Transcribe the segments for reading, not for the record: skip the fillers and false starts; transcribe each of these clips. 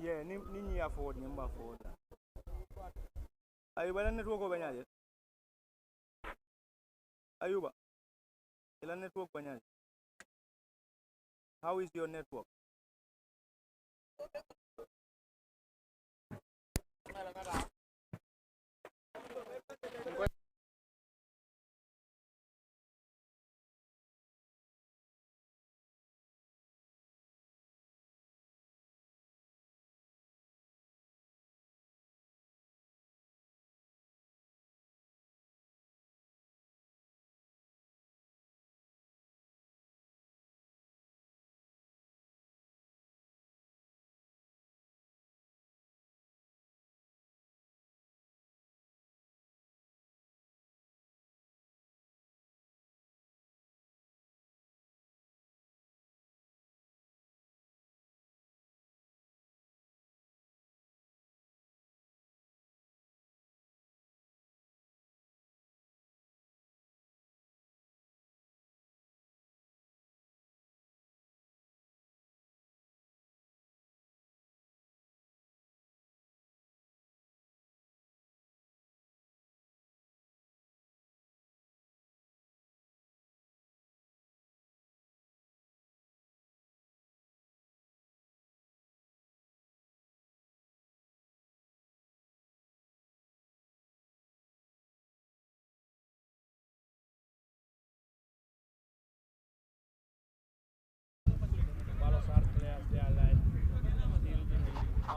Yeah, nini afford nyumba afford. Ayuba la network ko banyaje. Ayuba. Ila network banyaje. How is your network?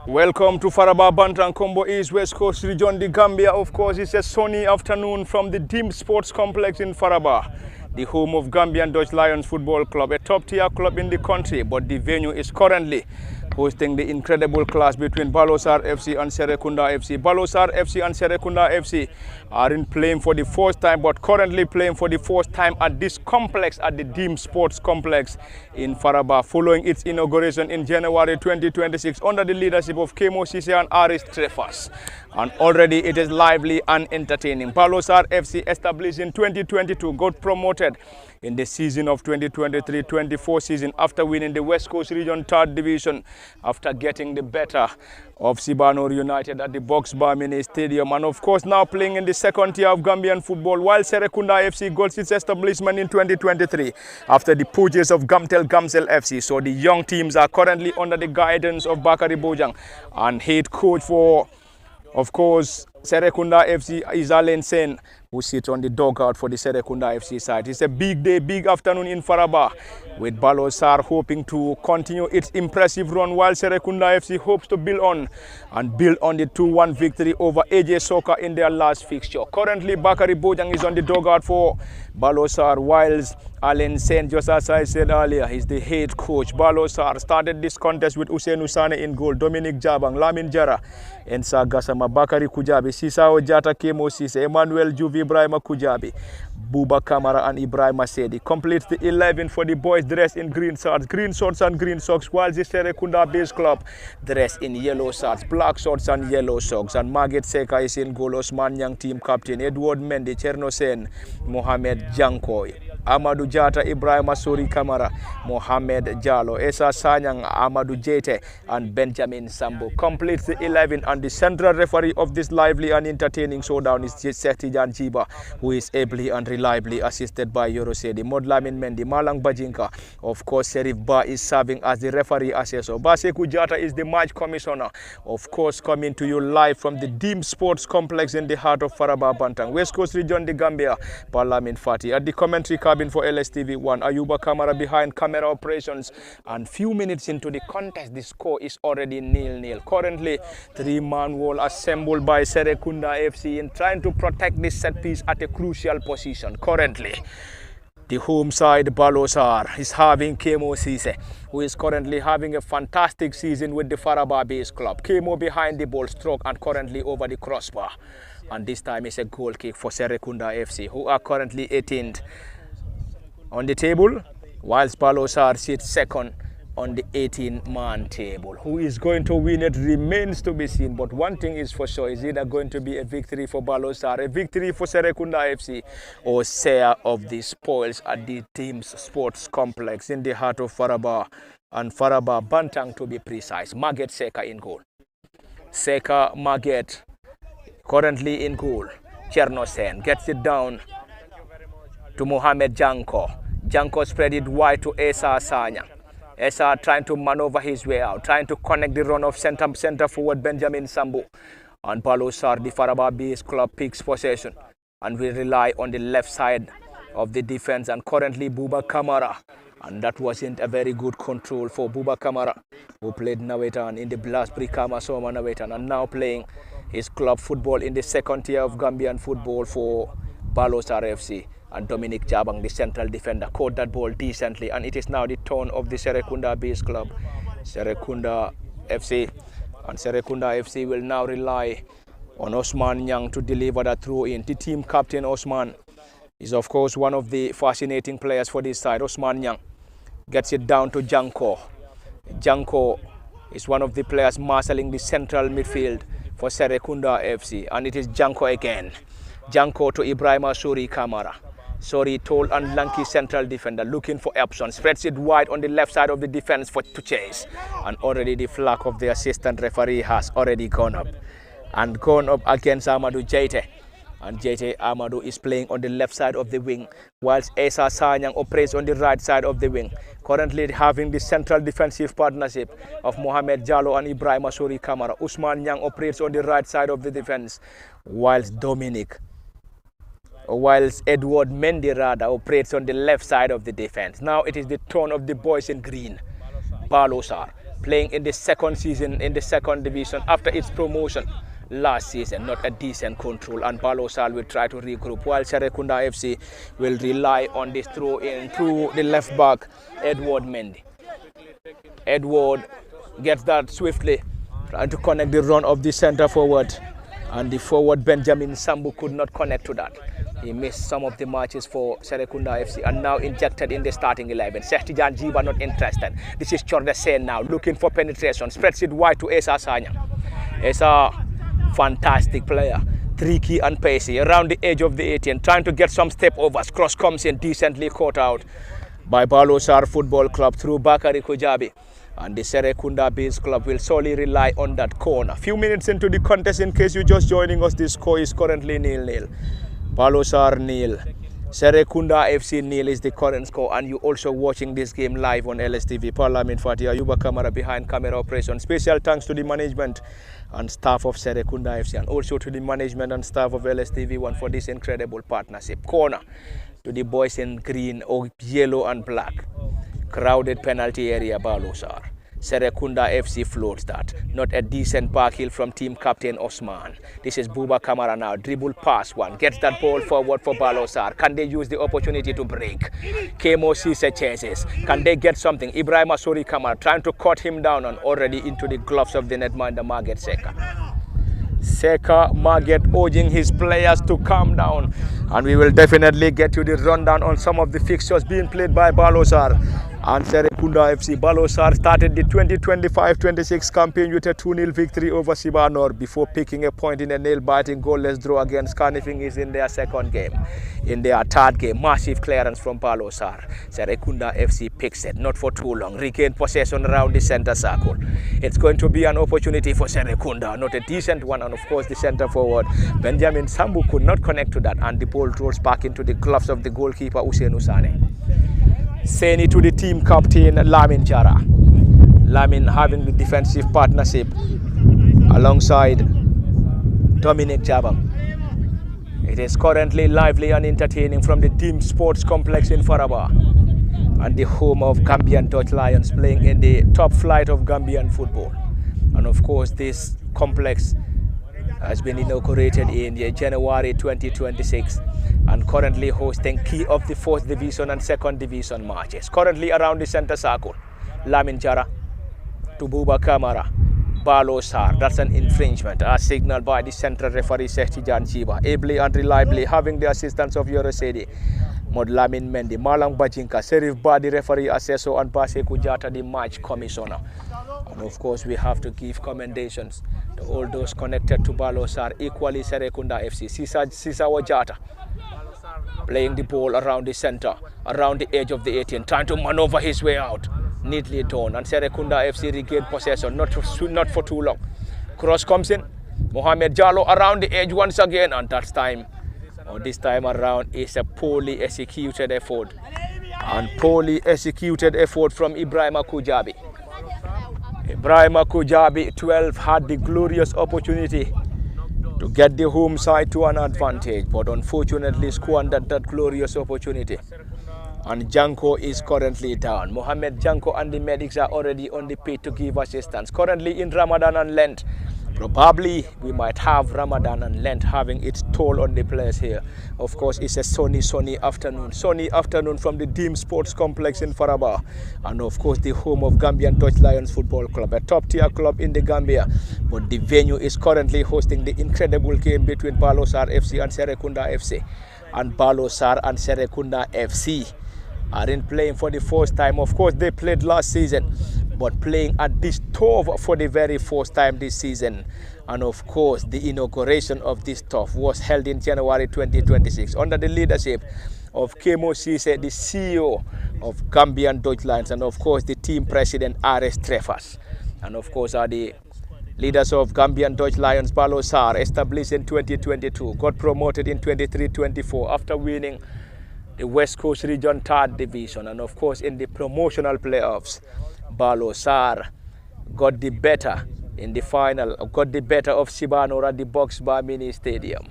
Welcome to Faraba Bantan Combo East West Coast Region, the Gambia. Of course, it's a sunny afternoon from the Dim Sports Complex in Faraba, the home of Gambian Dutch Lions Football Club, a top-tier club in the country, but the venue is currently hosting the incredible clash between Balosar FC and Serrekunda FC. Balosar FC and Serrekunda FC aren't playing for the first time, but currently playing for the first time at this complex, at the Dim Sports Complex in Faraba, following its inauguration in January 2026 under the leadership of Kemo Sise and Aris Trefas. And already it is lively and entertaining. Balosar FC, established in 2022, got promoted in the season of 2023-24 season after winning the West Coast Region 3rd Division, after getting the better of Sibanor United at the Box Bar Mini Stadium, and of course now playing in the second tier of Gambian football, while Serrekunda FC got its establishment in 2023 after the purchase of Gamtel Gamsel FC. So the young teams are currently under the guidance of Bakari Bojang, and head coach for, of course, Serrekunda FC is Alen Sen, who sits on the dugout for the Serrekunda FC side. It's a big day, big afternoon in Faraba, with Baalor Sarr hoping to continue its impressive run, while Serrekunda FC hopes to build on the 2-1 victory over AJ Soccer in their last fixture. Currently, Bakari Bojang is on the dugout for Baalor Sarr, whilst Alen Sen, just as I said earlier, is the head coach. Baalor Sarr started this contest with Hussein Usane in goal, Dominic Jabang, Lamin Jara, Ensa Gassama, Bakari Kujabi, Sisao Jata, Kemo Sise, Emmanuel Juvi, Ibrahima Kujabi, Buba Kamara and Ibrahima Sedi completes the 11 for the boys dressed in green shorts and green socks, while the Serrekunda base club dressed in yellow shorts, black shorts and yellow socks. And Margaret Seka is in goal, Osman Young team captain, Edward Mendy, Cherno Sen, Mohamed Jankoy, Amadou Jata, Ibrahim Asuri Kamara, Mohamed Jallo, Esa Sanyang, Amadou Jete and Benjamin Sambo completes the 11, and the central referee of this lively and entertaining showdown is Setijan Jiba, who is ably and reliably assisted by Yorosedi, Modlamin Mendy, Malang Bajinka. Of course, Serif Ba is serving as the referee assessor. Baseku Jata is the match commissioner. Of course, coming to you live from the Dim Sports Complex in the heart of Faraba Bantang, West Coast Region, the Gambia, Parlament Fati. At the commentary cabin for LSTV1, Ayuba Kamara behind camera operations, and few minutes into the contest, the score is already 0-0. Currently, 3-man wall assembled by Serrekunda FC in trying to protect this set piece at a crucial position. Currently, the home side, Balosar, is having Kemo Sise, who is currently having a fantastic season with the Faraba base club. Kemo behind the ball stroke and currently over the crossbar. And this time it's a goal kick for Serrekunda FC, who are currently 18th on the table, whilst Balosar sits second on the 18-man table. Who is going to win it remains to be seen, but one thing is for sure, is either going to be a victory for Balosar, a victory for Serrekunda FC, or share of the spoils at the team's sports complex in the heart of Faraba and Faraba Bantang to be precise. Marget Seka in goal. Seka Marget currently in goal. Cherno Sen gets it down to Mohamed Janko. Janko spread it wide to Esa Sanya. Esa trying to maneuver his way out, trying to connect the run of center forward Benjamin Sambu. And Balosar, the Faraba Bees club, picks possession and will rely on the left side of the defense, and currently Buba Kamara. And that wasn't a very good control for Buba Kamara, who played Nawetan in the Blast Brikama Soma Nawetan, and now playing his club football in the second tier of Gambian football for Balosar FC. And Dominic Jabang, the central defender, caught that ball decently, and it is now the turn of the Serrekunda Bees club, Serrekunda FC. And Serrekunda FC will now rely on Osman Nyang to deliver that throw in. The team captain Osman is of course one of the fascinating players for this side. Osman Nyang gets it down to Janko. Janko is one of the players marshalling the central midfield for Serrekunda FC, and it is Janko again. Janko to Ibrahima Suri Kamara. Suri, tall and lanky central defender, looking for options, spreads it wide on the left side of the defense to chase. And already the flag of the assistant referee has already gone up. And gone up against Amadou Jaite. And Jaite Amadou is playing on the left side of the wing, whilst Esa Sanyang operates on the right side of the wing. Currently having the central defensive partnership of Mohamed Jallo and Ibrahima Suri Kamara. Usman Nyang operates on the right side of the defense, whilst Edward Mendirada operates on the left side of the defense. Now it is the turn of the boys in green. Balosar, playing in the second season in the second division after its promotion last season. Not a decent control, and Balosar will try to regroup, while Serrekunda FC will rely on this throw in through the left back, Edward Mendy. Edward gets that swiftly, trying to connect the run of the center forward, and the forward Benjamin Sambu could not connect to that. He missed some of the matches for Serrekunda FC and now injected in the starting 11. Sehtijan Jiba not interested. This is Chorde Sen now, looking for penetration. Spreads it wide to Esa Sanya. Esa, fantastic player. Tricky and pacey around the edge of the 18, trying to get some step overs. Cross comes in, decently caught out by Balosar Football Club through Bakari Kujabi. And the Serrekunda Bees Club will solely rely on that corner. Few minutes into the contest, in case you're just joining us, this score is currently 0-0. Balosar 0, Serrekunda FC 0 is the current score, and you're also watching this game live on LSTV. Parliament Fatih Ayuba Kamara behind camera operation. Special thanks to the management and staff of Serrekunda FC, and also to the management and staff of LSTV1 for this incredible partnership. Corner to the boys in green or yellow and black. Crowded penalty area, Balosar. Serrekunda FC floats that. Not a decent back heel from team captain Osman. This is Buba Kamara now. Dribble pass one. Gets that ball forward for Balosar. Can they use the opportunity to break? Kemo Sise chases. Can they get something? Ibrahima Suri Kamara trying to cut him down and already into the gloves of the netminder Marget Seka. Seka Marget urging his players to calm down. And we will definitely get you the rundown on some of the fixtures being played by Balosar and Serrekunda FC. Balosar started the 2025-26 campaign with a 2-0 victory over Sibanor before picking a point in a nail-biting goalless draw against Carnifing is in their second game. In their third game, massive clearance from Balosar. Serrekunda FC picks it, not for too long. Regained possession around the center circle. It's going to be an opportunity for Serrekunda, not a decent one, and of course the center forward Benjamin Sambu could not connect to that, and the ball rolls back into the gloves of the goalkeeper Usain Usane. Seni to the team captain Lamin Jara. Lamin having the defensive partnership alongside Dominic Jabang. It is currently lively and entertaining from the team sports complex in Faraba, and the home of Gambian Dutch Lions, playing in the top flight of Gambian football. And of course this complex has been inaugurated in January 2026 and currently hosting key of the 4th division and 2nd division matches. Currently around the center circle, Lamin Jara to Buba Kamara. Balosar, that's an infringement as signaled by the central referee Sehtijan Jiba, ably and reliably having the assistance of Yorosedi, Modlamin Mendy, Malang Bajinka, Serif Ba, the referee assessor, and Base Kujata, the match commissioner. And of course we have to give commendations to all those connected to Balosar, equally Serrekunda FC. Sisa Wajata playing the ball around the center, around the edge of the 18, trying to maneuver his way out. neatly done, and Serrekunda FC regained possession, not for too long. Cross comes in, Mohamed Jallo around the edge once again, and this time around is a poorly executed effort. And poorly executed effort from Ibrahima Kujabi. Ibrahima Kujabi, 12, had the glorious opportunity to get the home side to an advantage, but unfortunately squandered that glorious opportunity. And Janko is currently down. Mohamed Janko and the medics are already on the pitch to give assistance. Currently in Ramadan and Lent. Probably we might have Ramadan and Lent having its toll on the players here. Of course, it's a sunny afternoon. Sunny afternoon from the Deem Sports Complex in Faraba. And of course, the home of Gambian Dutch Lions Football Club, a top-tier club in the Gambia. But the venue is currently hosting the incredible game between Balosar FC and Serrekunda FC. And Balosar and Serrekunda FC aren't playing for the first time. Of course, they played last season, but playing at this turf for the very first time this season. And of course, the inauguration of this turf was held in January 2026 under the leadership of Kemo Sise, the CEO of Gambian Dutch Lions, and of course the team president Ares Treffers. And of course are the leaders of Gambian Dutch Lions. Baalor Sarr, established in 2022, got promoted in 23-24 after winning the West Coast Region 3rd Division. And of course in the promotional playoffs, Baalor Sarr got the better in the final, got the better of Sibanor at the Box Bar Mini Stadium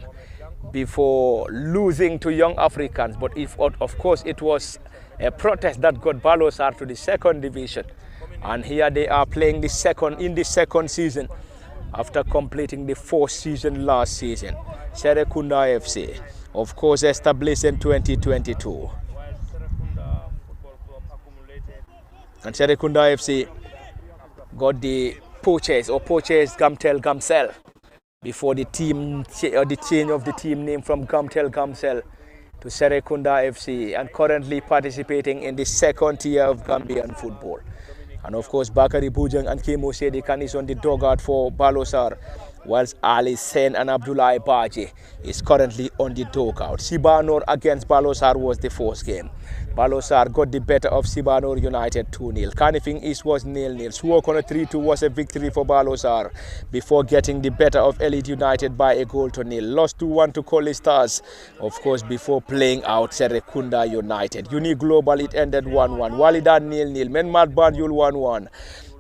before losing to Young Africans. But of course it was a protest that got Baalor Sarr to the 2nd division. And here they are playing in the second season after completing the 4th season last season. Serrekunda FC, of course, established in 2022. And Serrekunda FC got the purchased Gamtel Gamsel before the change of the team name from Gamtel Gamsel to Serrekunda FC, and currently participating in the 2nd tier of Gambian football. And of course, Bakari Bujang and Kemo Sedikan is on the dugout for Balosar, whilst Ali Sen and Abdullah Baji is currently on the dugout. Sibanor against Balosar was the 4th game. Balosar got the better of Sibanor United 2-0. Canifing East was 0-0. Suwokona 3-2 was a victory for Balosar before getting the better of Elite United by a goal to 0. Lost 2-1 to Collie Stars, of course, before playing out Serrekunda United. Uni Global, it ended 1-1. Walidan 0-0. Menmad Banjul 1-1.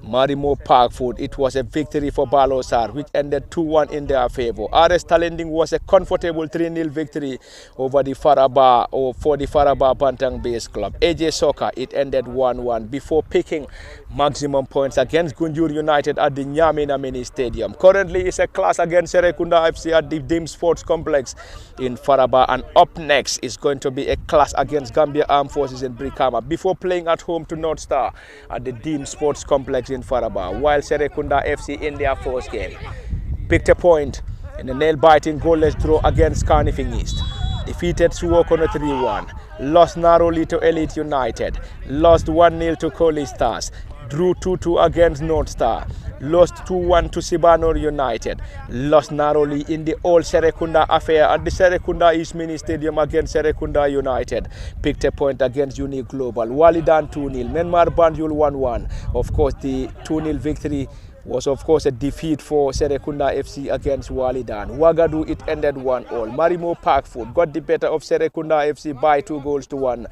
Marimo Parkfoot, it was a victory for Balosar, which ended 2-1 in their favor. RS Talending was a comfortable 3-0 victory over the Faraba, or for the Faraba Bantang Base Club. AJ Soccer, it ended 1-1 before picking maximum points against Gunjur United at the Nyamina Mini Stadium. Currently, it's a clash against Serrekunda FC at the Dim Sports Complex in Faraba, and up next is going to be a clash against Gambia Armed Forces in Brikama before playing at home to North Star at the Dim Sports Complex in Faraba, while Serrekunda FC in their 1st game picked a point in a nail-biting goalless draw against Canifing East. Defeated Suwokona 3-1, lost narrowly to Elite United, lost 1-0 to Collie Stars, drew 2-2 against North Star, lost 2-1 to Sibanor United, lost narrowly in the old Serrekunda affair at the Serrekunda East Mini Stadium against Serrekunda United, picked a point against Uni Global, Walidan 2-0, Menmar Banjul 1-1. Of course, the 2-0 victory was of course a defeat for Serrekunda FC against Walidan. Wagadu, it ended 1-1. Marimo Parkfoot got the better of Serrekunda FC by 2-1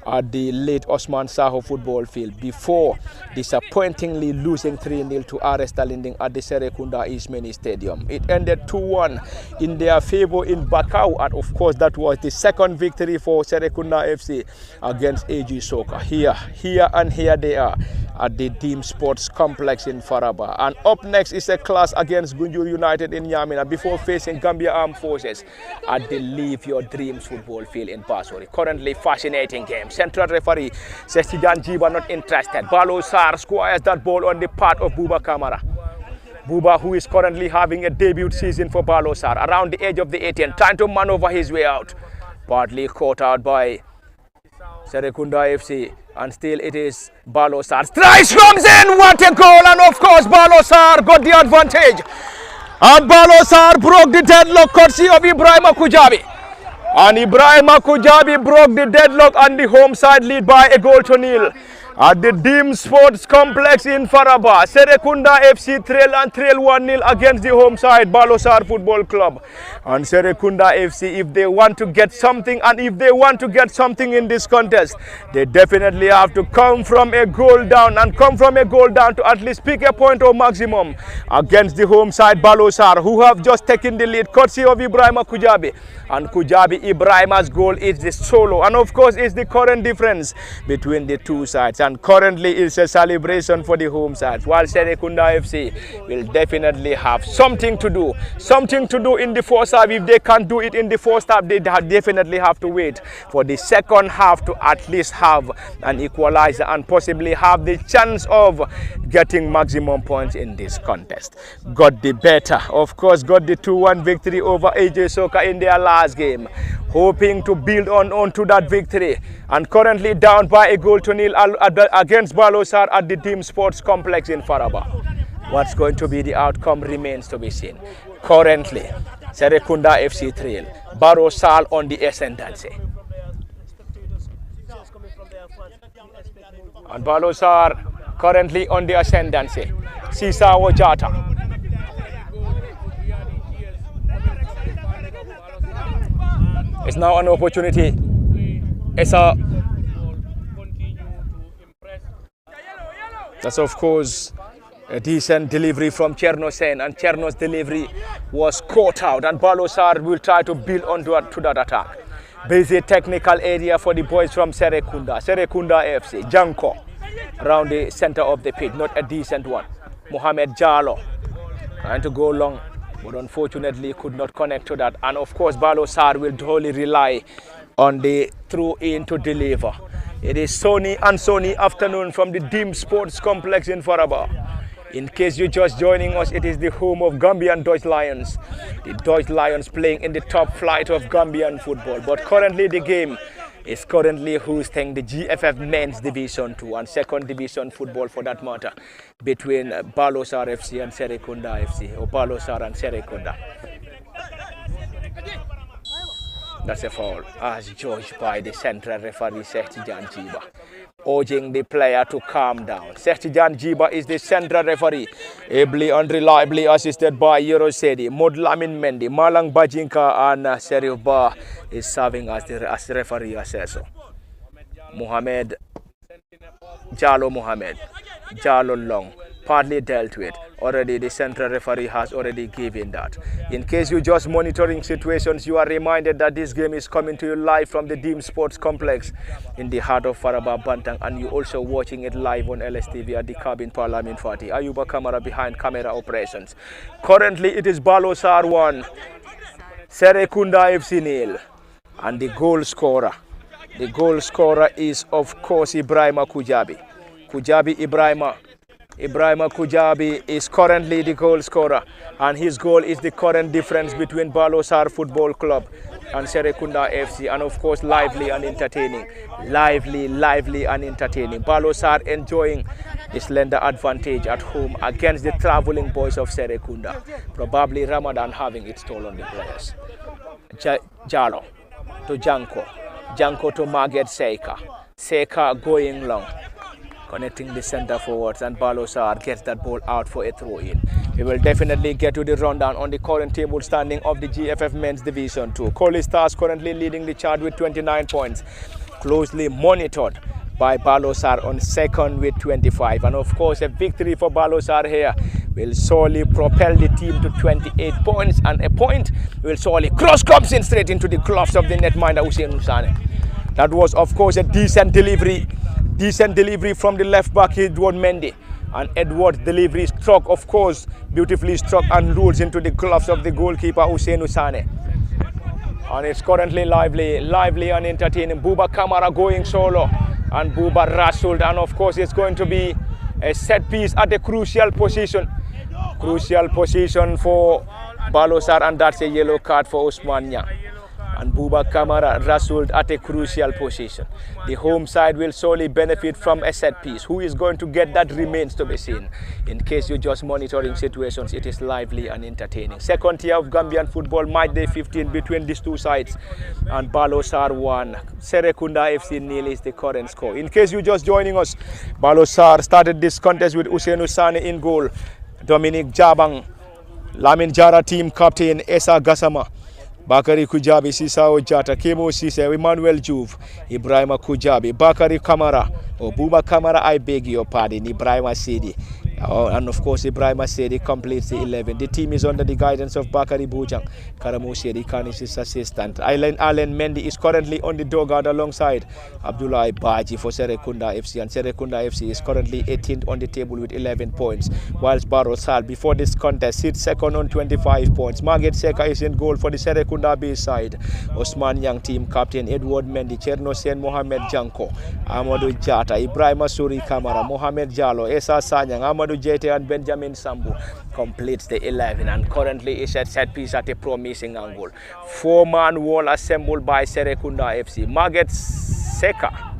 at the late Osman Saho football field before disappointingly losing 3-0 to RS Talending at the Serrekunda East Mini Stadium. It ended 2-1 in their favor in Bakau, and of course that was the 2nd victory for Serrekunda FC against AG Soccer. Here they are at the Dim Sports Complex in Faraba. And up next is a clash against Gunjur United in Nyamina before facing Gambia Armed Forces at the Live Your Dreams football field in Basori. Currently fascinating game. Central referee says Tijan Jiba not interested. Baalor Sarr squires that ball on the part of Buba Kamara. Buba, who is currently having a debut season for Baalor Sarr, around the edge of the 18, trying to maneuver his way out. Partly caught out by Serrekunda FC, and still it is Baalor Sarr. Strikes comes in, what a goal, and of course Baalor Sarr got the advantage. And Baalor Sarr broke the deadlock courtesy of Ibrahima Kujabi. And Ibrahima Kujabi broke the deadlock and the home side lead by a goal to 0. at the Dim Sports Complex in Faraba. Serrekunda FC trail 1-0 against the home side, Balosar Football Club. And Serrekunda FC, if they want to get something, and if they want to get something in this contest, they definitely have to come from a goal down, and come from a goal down to at least pick a point or maximum against the home side, Balosar, who have just taken the lead, courtesy of Ibrahima Kujabi. And Kujabi Ibrahima's goal is the solo, and of course is the current difference between the two sides. And currently it's a celebration for the home side, while Serrekunda FC will definitely have something to do in the first half. If they can't do it in the first half, they definitely have to wait for the second half to at least have an equalizer and possibly have the chance of getting maximum points in this contest. Got the better, of course, got the 2-1 victory over AJ Soka in their last game, hoping to build on to that victory, and currently down by 1-0 against Balosar at the Dim Sports Complex in Faraba. What's going to be the outcome remains to be seen. Currently, Serrekunda FC trail, Baalor Sarr on the ascendancy. And Balosar currently on the ascendancy. Sisa Wajata. It's now an opportunity. That's of course a decent delivery from Chernosen, and Cherno's delivery was caught out, and Balosar will try to build onto that attack. Busy technical area for the boys from Serrekunda FC. Janko around the center of the pitch, not a decent one. Mohamed Jallo trying to go long, but unfortunately could not connect to that. And of course Balosar will totally rely on the throw-in to deliver. It is sunny afternoon from the Dim Sports Complex in Faraba. In case you're just joining us, it is the home of Gambian Dutch Lions. The Dutch Lions playing in the top flight of Gambian football. But currently the game is currently hosting the GFF Men's Division 2 and Second Division football for that matter, between Balosar FC and Serrekunda FC, or Balosar and Serrekunda. That's a foul, as judged by the central referee Serrekunda Jiba, urging the player to calm down. Serrekunda Jiba is the central referee, ably and reliably assisted by Yerosedi, Modlamin Mendy, Malang Bajinka, and Serif Ba is serving as the referee assessor. Mohamed Jallo Long, partly dealt with. Already the central referee has already given that. In case you're just monitoring situations, you are reminded that this game is coming to you live from the Dim Sports Complex in the heart of Faraba Bantang, and you're also watching it live on LSTV at the cabin Parliament Party. Ayuba Kamara behind camera operations. Currently it is Balosar 1, Serrekunda FC 0, and the goal scorer is of course Ibrahima Kujabi. Ibrahima Kujabi is currently the goal scorer, and his goal is the current difference between Balosar Football Club and Serrekunda FC, and of course lively and entertaining. Balosar enjoying the slender advantage at home against the traveling boys of Serrekunda. Probably Ramadan having its toll on the players. Jallo to Janko to Margaret Seka going long, connecting the center forwards, and Balosar gets that ball out for a throw-in. We will definitely get to the rundown on the current table standing of the GFF Men's Division 2. Coley Stars currently leading the chart with 29 points, closely monitored by Balosar on second with 25. And of course, a victory for Balosar here will surely propel the team to 28 points, and a point will surely comes in straight into the gloves of the netminder Hussein Usane. That was of course a decent delivery from the left back Edward Mendy, and Edward's delivery struck, of course, beautifully struck and rolls into the gloves of the goalkeeper Hussein Usane. And it's currently lively and entertaining. Buba Kamara going solo, and Buba wrestled, and of course it's going to be a set piece at a crucial position for Balosar, and that's a yellow card for Usman Nyang. and Buba Kamara wrestled at a crucial position. The home side will solely benefit from a set piece. Who is going to get that remains to be seen. In case you're just monitoring situations, it is lively and entertaining. Second tier of Gambian football, match day 15 between these two sides, and Balosar 1, Serrekunda FC 0 is the current score. In case you're just joining us, Balosar started this contest with Usainu Sane in goal, Dominic Jabang, Lamin Jara team captain Esa Gassama, Bakari Kujabi, Sisao Jata, Kemo Sise, Emmanuel Juve, Ibrahima Kujabi, Bakari Kamara, or Buba Kamara, I beg your pardon, Ibrahima Sidi. And of course, Ibrahima Sedi completes the 11. The team is under the guidance of Bakari Bujang. Karamu Sedi Khan is his assistant. Allen Mendy is currently on the dugout alongside Abdullah Baji for Serrekunda FC. And Serrekunda FC is currently 18th on the table with 11 points. Whilst Baalor Sarr, before this contest, sits second on 25 points. Margaret Seka is in goal for the Serrekunda B side. Osman Young team captain Edward Mendy, Cherno Sen Mohamed Janko, Amadou Jata, Ibrahima Suri Kamara, Mohamed Jallo, Esa Sanyang, Amadou Jete and Benjamin Sambu completes the 11, and currently is at set piece at a promising angle. 4-man wall assembled by Serrekunda FC. Margaret Seka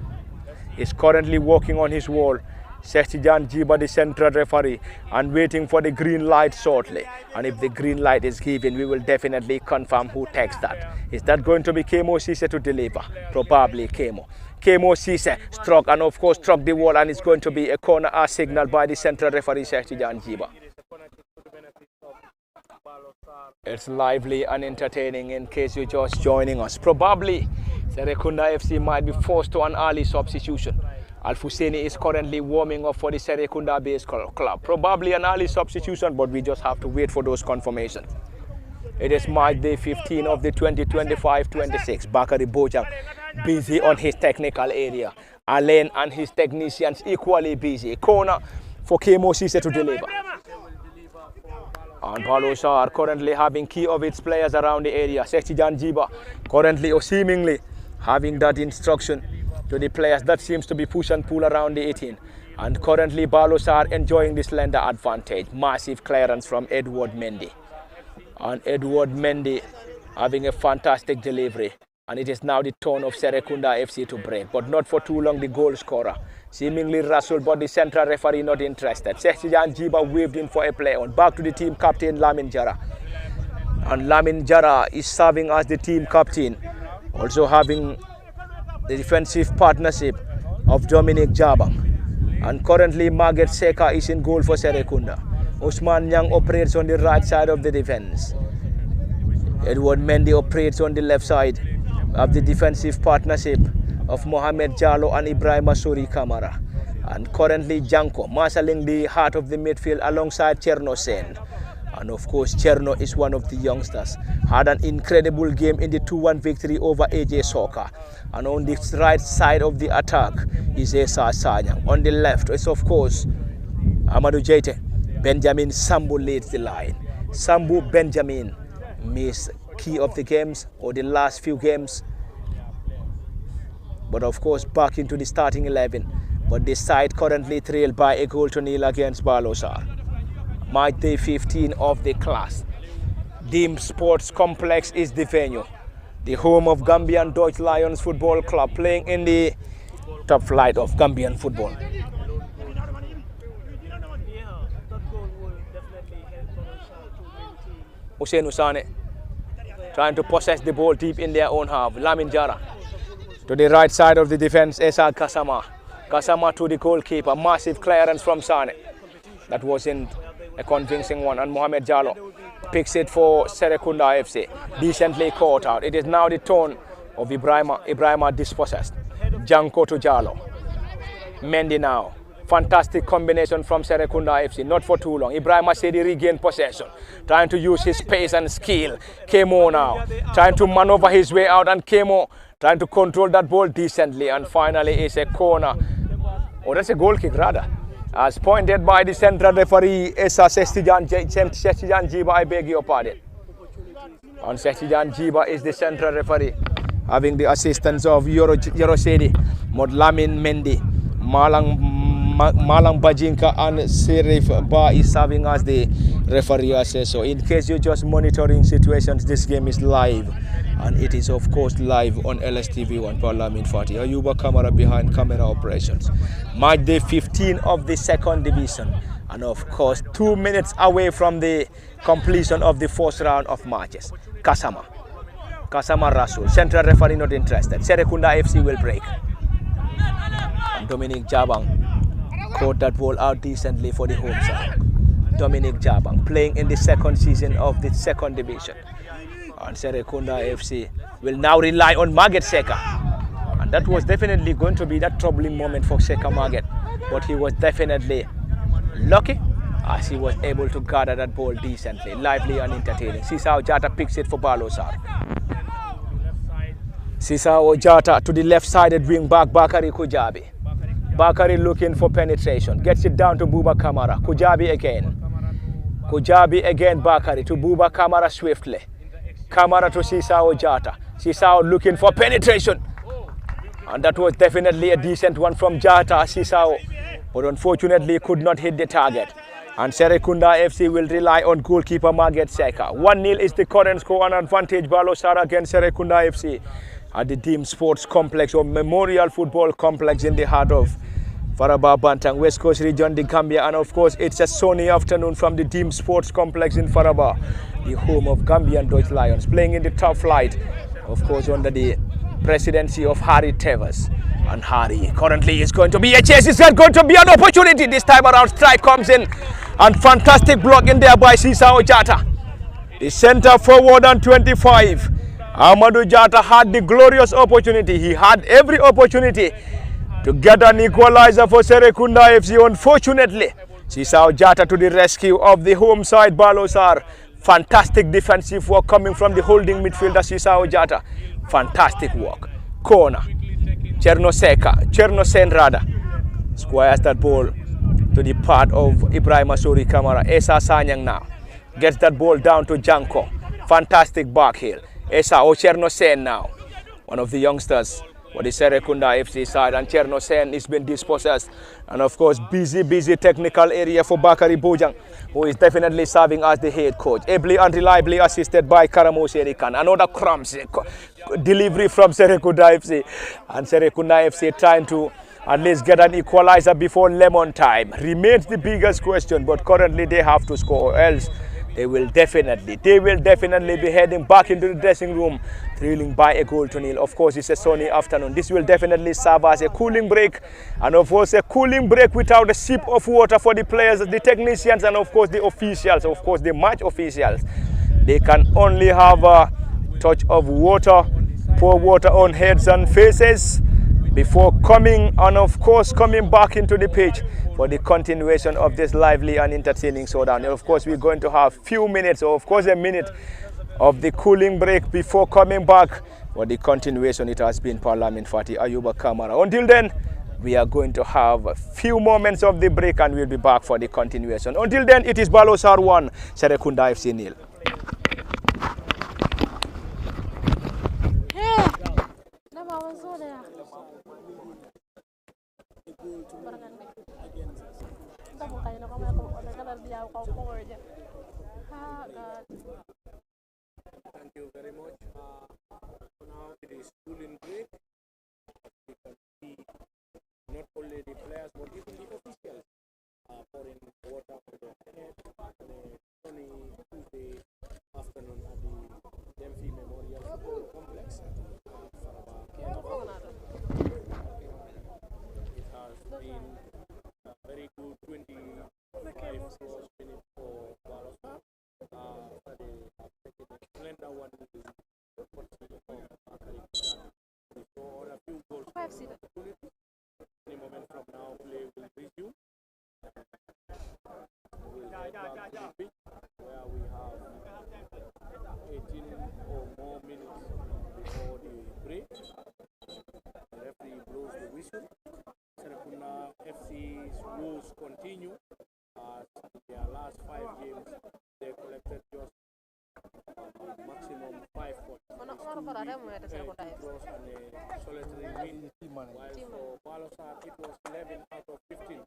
is currently working on his wall. Sestijan Jiba, the central referee, and waiting for the green light shortly. And if the green light is given, we will definitely confirm who takes that. Is that going to be Kemo Sise to deliver? Probably Kemo. Kemo Sise struck, and of course struck the wall, and it's going to be a corner as signaled by the central referee Sestijan Jiba. It's lively and entertaining in case you're just joining us. Probably Serrekunda FC might be forced to an early substitution. Al-Fuseni is currently warming up for the Serrekunda base club. Probably an early substitution, but we just have to wait for those confirmations. It is match day 15 of the 2025-26. Bakari Bojang busy on his technical area. Alain and his technicians equally busy. Corner for Kemo Sise to deliver. And Balosar currently having key of its players around the area. Sestijan Jiba currently or seemingly having that instruction to the players that seems to be push and pull around the 18. And currently Balosar enjoying this slender advantage. Massive clearance from Edward Mendy. And Edward Mendy having a fantastic delivery. And it is now the turn of Serrekunda FC to break. But not for too long, the goal scorer. Seemingly wrestled, but the central referee not interested. Sestijan Jiba waved in for a play on. Back to the team captain Lamin Jara. And Lamin Jara is serving as the team captain. Also having the defensive partnership of Dominic Jabang. And currently Margaret Seka is in goal for Serrekunda. Osman Young operates on the right side of the defense. Edward Mendy operates on the left side of the defensive partnership of Mohamed Jallo and Ibrahima Suri Kamara. And currently Janko marshalling the heart of the midfield alongside Cherno Sen. And of course Cherno is one of the youngsters. Had an incredible game in the 2-1 victory over AJ Soccer. And on the right side of the attack is Esa Sanyang. On the left is of course Amadou Jete. Benjamin Sambu leads the line. Sambu Benjamin missed key of the games or the last few games, but of course back into the starting 11. But the side currently trailed by a goal to nil against Balosar. Match day 15 of the class. Dim Sports Complex is the venue. The home of Gambian Deutsch Lions Football Club, playing in the top flight of Gambian football. Usainu Sane trying to possess the ball deep in their own half. Lamin Jara to the right side of the defense. Esa Gassama. Gassama to the goalkeeper. Massive clearance from Sane. That wasn't a convincing one. And Mohamed Jallo picks it for Serrekunda FC. Decently caught out. It is now the turn of Ibrahima. Ibrahima dispossessed. Janko to Jallo. Mendy now. Fantastic combination from Serrekunda FC, not for too long. Ibrahima Sedi regained possession, trying to use his pace and skill. Kemo now, trying to maneuver his way out, and Kemo trying to control that ball decently. And finally, it's a corner. Oh, that's a goal kick rather. As pointed by the central referee, Esa Sestijan Jiba, I beg your pardon. And Sestijan Jiba is the central referee, having the assistance of Yorosedi, Modlamin Mendy, Malang Bajinka and Serif Ba is serving as the referee says so. In case you're just monitoring situations, this game is live. And it is of course live on LSTV1 Parliament 40. Ayuba Kamara behind camera operations. Match day 15 of the second division. And of course 2 minutes away from the completion of the first round of matches. Kasama Rasul. Central referee not interested. Serrekunda FC will break. And Dominic Jabang caught that ball out decently for the home side. Dominic Jabang playing in the second season of the second division. And Serrekunda FC will now rely on Marget Seka. And that was definitely going to be that troubling moment for Seka Marget. But he was definitely lucky as he was able to gather that ball decently, lively and entertaining. Sisao Jata picks it for Baalor Sarr. Sisao Jata to the left-sided wing back, Bakari Kujabi. Bakari looking for penetration. Gets it down to Buba Kamara. Kujabi again. Kujabi again, Bakari to Buba Kamara swiftly. Kamara to Sisao Jata. Sisao looking for penetration. And that was definitely a decent one from Jata, Sisao. But unfortunately could not hit the target. And Serrekunda FC will rely on goalkeeper Marget Seka. 1-0 is the current score, an advantage Balosar against Serrekunda FC at the Team Sports Complex or Memorial Football Complex in the heart of Faraba Bantang, West Coast Region, the Gambia. And of course it's a sunny afternoon from the Team Sports Complex in Faraba, the home of Gambian Dutch Lions, playing in the top flight, of course under the presidency of Harry Tevers. And Harry currently is going to be a chase. Is there going to be an opportunity this time around? Strike comes in and fantastic block in there by Sisao Jata. The center forward on 25. Amadou Jata had the glorious opportunity. He had every opportunity to get an equalizer for Serrekunda FC. Unfortunately, Sisao Jata to the rescue of the home side Balosar. Fantastic defensive work coming from the holding midfielder Sisao Jata. Fantastic work. Corner. Chernosen rather. Squares that ball to the part of Ibrahim Asuri Kamara. Esa Sanyang now. Gets that ball down to Janko. Fantastic back heel. Esa Chernosen now. One of the youngsters for the Serrekunda FC side, and Chernosen is being dispossessed. And of course, busy technical area for Bakari Bojang, who is definitely serving as the head coach. Ably and reliably assisted by Karamo Serikan. Another crumbs delivery from Serrekunda FC. And Serrekunda FC trying to at least get an equalizer before lemon time. Remains the biggest question, but currently they have to score, or else they will definitely be heading back into the dressing room, trailing by a goal to nil. Of course, it's a sunny afternoon. This will definitely serve as a cooling break, and of course a cooling break without a sip of water for the players, the technicians, and of course the officials, of course the match officials. They can only have a touch of water, pour water on heads and faces before coming, and of course coming back into the pitch for the continuation of this lively and entertaining showdown. And of course we're going to have few minutes, or of course a minute of the cooling break before coming back for the continuation. It has been Parliament 40, Ayuba Kamara. Until then, we are going to have a few moments of the break and we'll be back for the continuation. Until then, it is Balosar 1, Serrekunda FC 0. Thank you very much. So now it is cooling break. We can see not only the players but even the officials pouring water for their head on a sunny Tuesday afternoon at the Dempsey Memorial Football Complex. It has been a very good 25 plus minutes for Balosar. Slender one is the so on a few goals. Any moment from now, play will resume. We'll get back to the pitch where we have 18 or more minutes before the break. The referee blows the whistle. Serrekunda FC's woes continue. Their last 5 games, they collected just maximum 5 points. Draws and a solitary win. While for Balosar, it was 11 out of 15.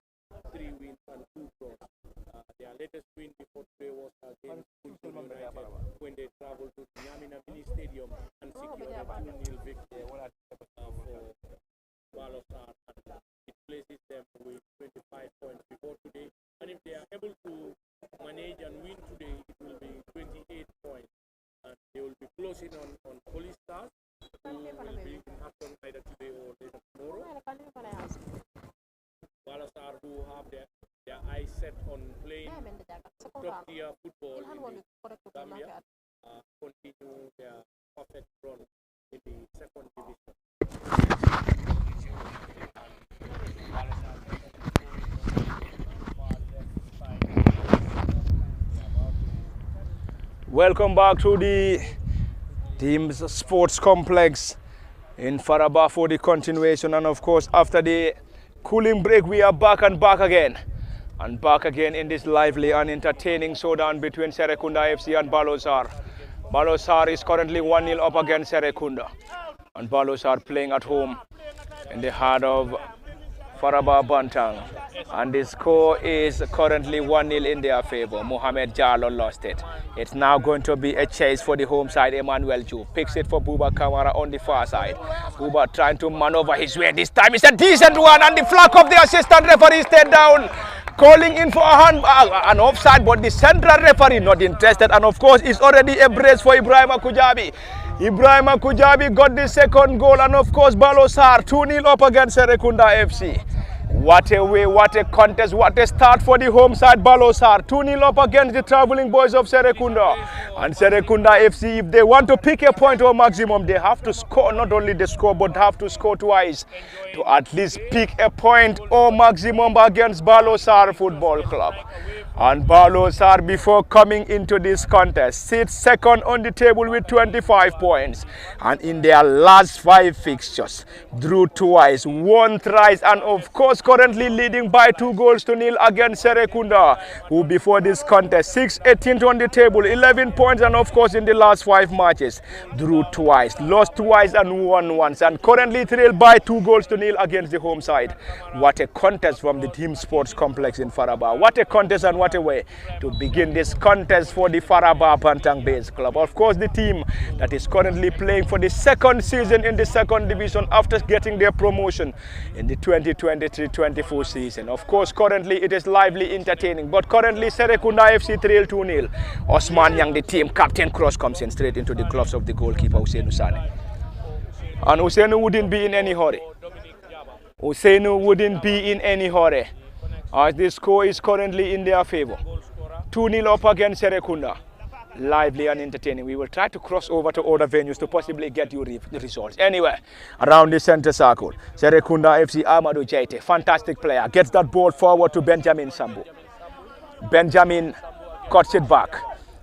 2-0 victory for Baalor Sarr, and it places them with 25 points before today. And if they are able to manage and win today, it will be 28 points. And they will be closing on Police Stars, who will be in action either today or later tomorrow. Baalor Sarr, who have their eyes set on playing top-tier football in Gambia, continue their perfect run in the second division. Welcome back to the team's sports complex in Faraba for the continuation, and of course after the cooling break we are back again in this lively and entertaining showdown between Serrekunda FC and Balosar. Balosar is currently 1-0 up against Serrekunda, and Balosar playing at home in the heart of Faraba Bantang, and the score is currently 1-0 in their favor. Mohamed Jallo lost it. It's now going to be a chase for the home side. Emmanuel Ju picks it for Buba Kamara on the far side. Buba trying to maneuver his way. This time it's a decent one, and the flag of the assistant referee stayed down, calling in for an offside, but the central referee not interested, and of course it's already a brace for Ibrahima Kujabi. Ibrahima Kujabi got the second goal, and of course Balosar 2-0 up against Serrekunda FC. What a way, what a contest, what a start for the home side. Balosar 2-0 up against the traveling boys of Serrekunda. And Serrekunda FC, if they want to pick a point or maximum, they have to score, not only the score, but have to score twice to at least pick a point or maximum against Balosar Football Club. And Balosar, before coming into this contest, sits second on the table with 25 points. And in their last 5 fixtures, drew twice, won thrice, and of course currently leading by 2-0 against Serrekunda, who before this contest 6-18 on the table, 11 points, and of course in the last 5 matches, drew twice, lost twice, and won once, and currently trailed by 2-0 against the home side. What a contest from the team sports complex in Faraba. What a contest, and what a way to begin this contest for the Faraba Bantang Base Club. Of course, the team that is currently playing for the second season in the second division after getting their promotion in the 2023-24 season. Of course, currently it is lively entertaining, but currently Serrekunda FC trail 2-0. Osman Yang, the team captain, cross comes in straight into the gloves of the goalkeeper Usainu Sane. And Usainu wouldn't be in any hurry. Usainu wouldn't be in any hurry, as the score is currently in their favor. 2-0 up against Serrekunda. Lively and entertaining. We will try to cross over to other venues to possibly get you the results. Anyway, around the center circle, Serrekunda FC Amadou Jaite, fantastic player, gets that ball forward to Benjamin Sambu. Benjamin cuts it back,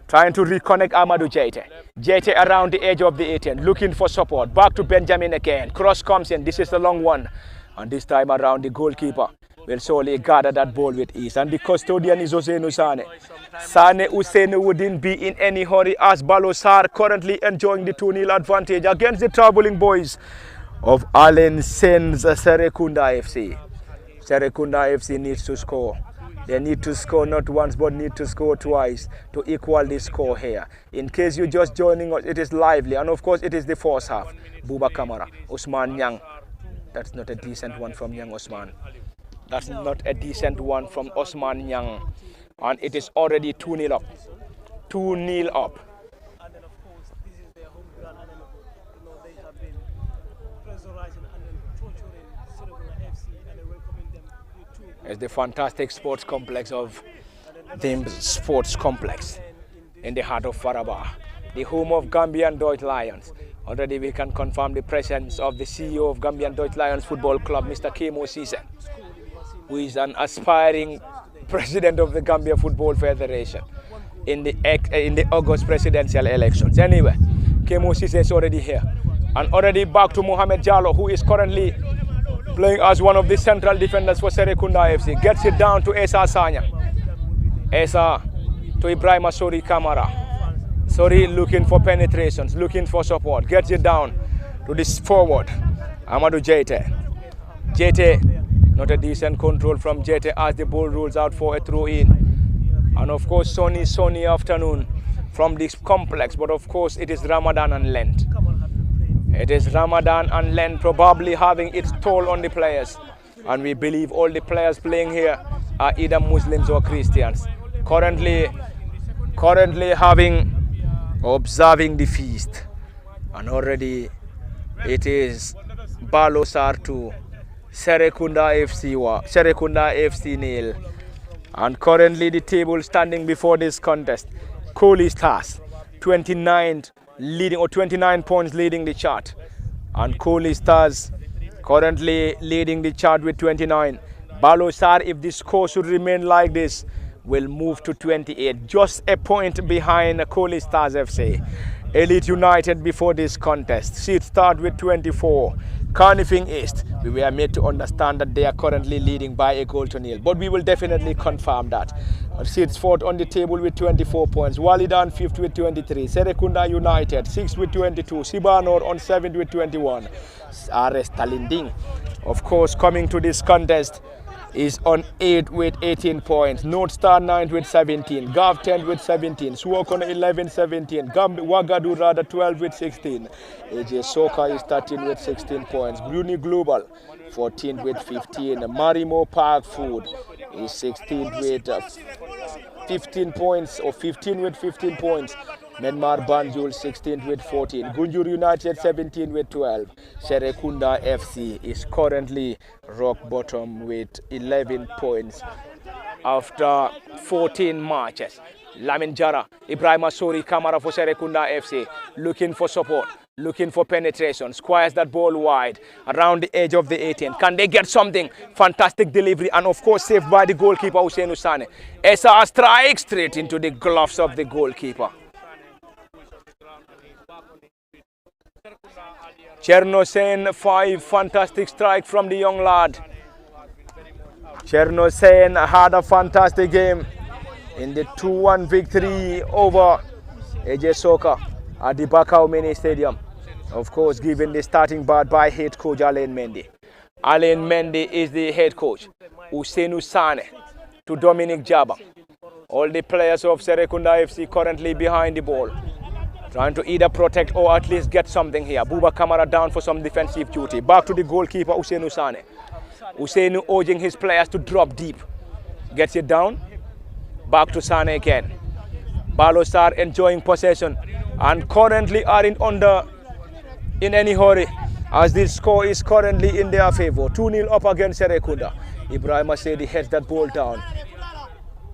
trying to reconnect Amadou Jaite. Jaite around the edge of the 18, looking for support. Back to Benjamin again. Cross comes in. This is the long one. And this time around, the goalkeeper will surely gather that ball with ease. And the custodian is Usainu Sane. Sane Usainu wouldn't be in any hurry, as Balosar currently enjoying the 2-0 advantage against the traveling boys of Allen Sen's Serrekunda FC. Serrekunda FC needs to score. They need to score not once, but need to score twice to equal the score here. In case you're just joining us, it is lively. And of course, it is the first half. Buba Kamara, Osman Yang. That's not a decent one from Yang Osman. That's not a decent one from Osman Yang. And it is already 2-0 up. 2-0 up. And then of course, this is their home ground, and then, they have been pressurizing and then torturing Serrekunda FC, and then welcoming them to It's the fantastic sports complex of the sports complex in the heart of Faraba, the home of Gambian Deutsche Lions. Already we can confirm the presence of the CEO of Gambian Deutsche Lions Football Club, Mr. Kemo Sisen, who is an aspiring president of the Gambia Football Federation in the August presidential elections. Anyway, Kemo Sisen is already here. And already back to Mohamed Jallo, who is currently playing as one of the central defenders for Serrekunda FC. Gets it down to Esa Sanya. Esa to Ibrahima Sori Kamara. Sori looking for penetrations, looking for support. Gets it down to this forward, Amadou Jaite. Jaite, not a decent control from Jaite as the ball rolls out for a throw-in. And of course, sunny afternoon from this complex, but of course it is Ramadan and Lent. It is Ramadan and Lent probably having its toll on the players. And we believe all the players playing here are either Muslims or Christians. Currently observing the feast. And already it is Balosar to Serrekunda FC nil. And currently the table standing before this contest. Kohli Stars 29 points leading the chart. And Kohli Stars currently leading the chart with 29. Balosar, if the score should remain like this, will move to 28, just a point behind Kohli Stars FC. Elite United before this contest, seed start with 24. Carnifing East, we were made to understand that they are currently leading by a goal to nil, but we will definitely confirm that. Seeds fourth on the table with 24 points. Walidan fifth with 23. Serrekunda United sixth with 22. Sibanor on seventh with 21. RS Talinding, of course, coming to this contest, is on 8 with 18 points. North Star 9th with 17. Gav 10th with 17. Suwokon 11 17. Wagadu rather 12 with 16. AJ Soka is 13 with 16 points. Bruni Global 14 with 15. Marimo Park Food is 16th with 15 points, or 15 with 15 points. Myanmar Banjul 16th with 14. Gunjur United 17 with 12. Serrekunda FC is currently rock bottom with 11 points after 14 matches. Lamin Jara, Ibrahim Sori Kamara for Serrekunda FC, looking for support, looking for penetration, squares that ball wide around the edge of the 18. Can they get something? Fantastic delivery, and of course saved by the goalkeeper Hussein Usane. Esa strikes straight into the gloves of the goalkeeper. Cherno Sen, 5 fantastic strike from the young lad. Cherno Sen had a fantastic game in the 2-1 victory over AJ Soka at the Bakau Mini Stadium. Of course, given the starting bat by head coach Alain Mendy. Alain Mendy is the head coach. Hussein Usane to Dominic Jabang. All the players of Serrekunda FC currently behind the ball, trying to either protect or at least get something here. Buba Kamara down for some defensive duty. Back to the goalkeeper Hussein Usane. Hussein urging his players to drop deep. Gets it down. Back to Sane again. Balosar enjoying possession and currently aren't in any hurry, as this score is currently in their favor. 2-0 up against Serrekunda. Ibrahim Asedi heads that ball down.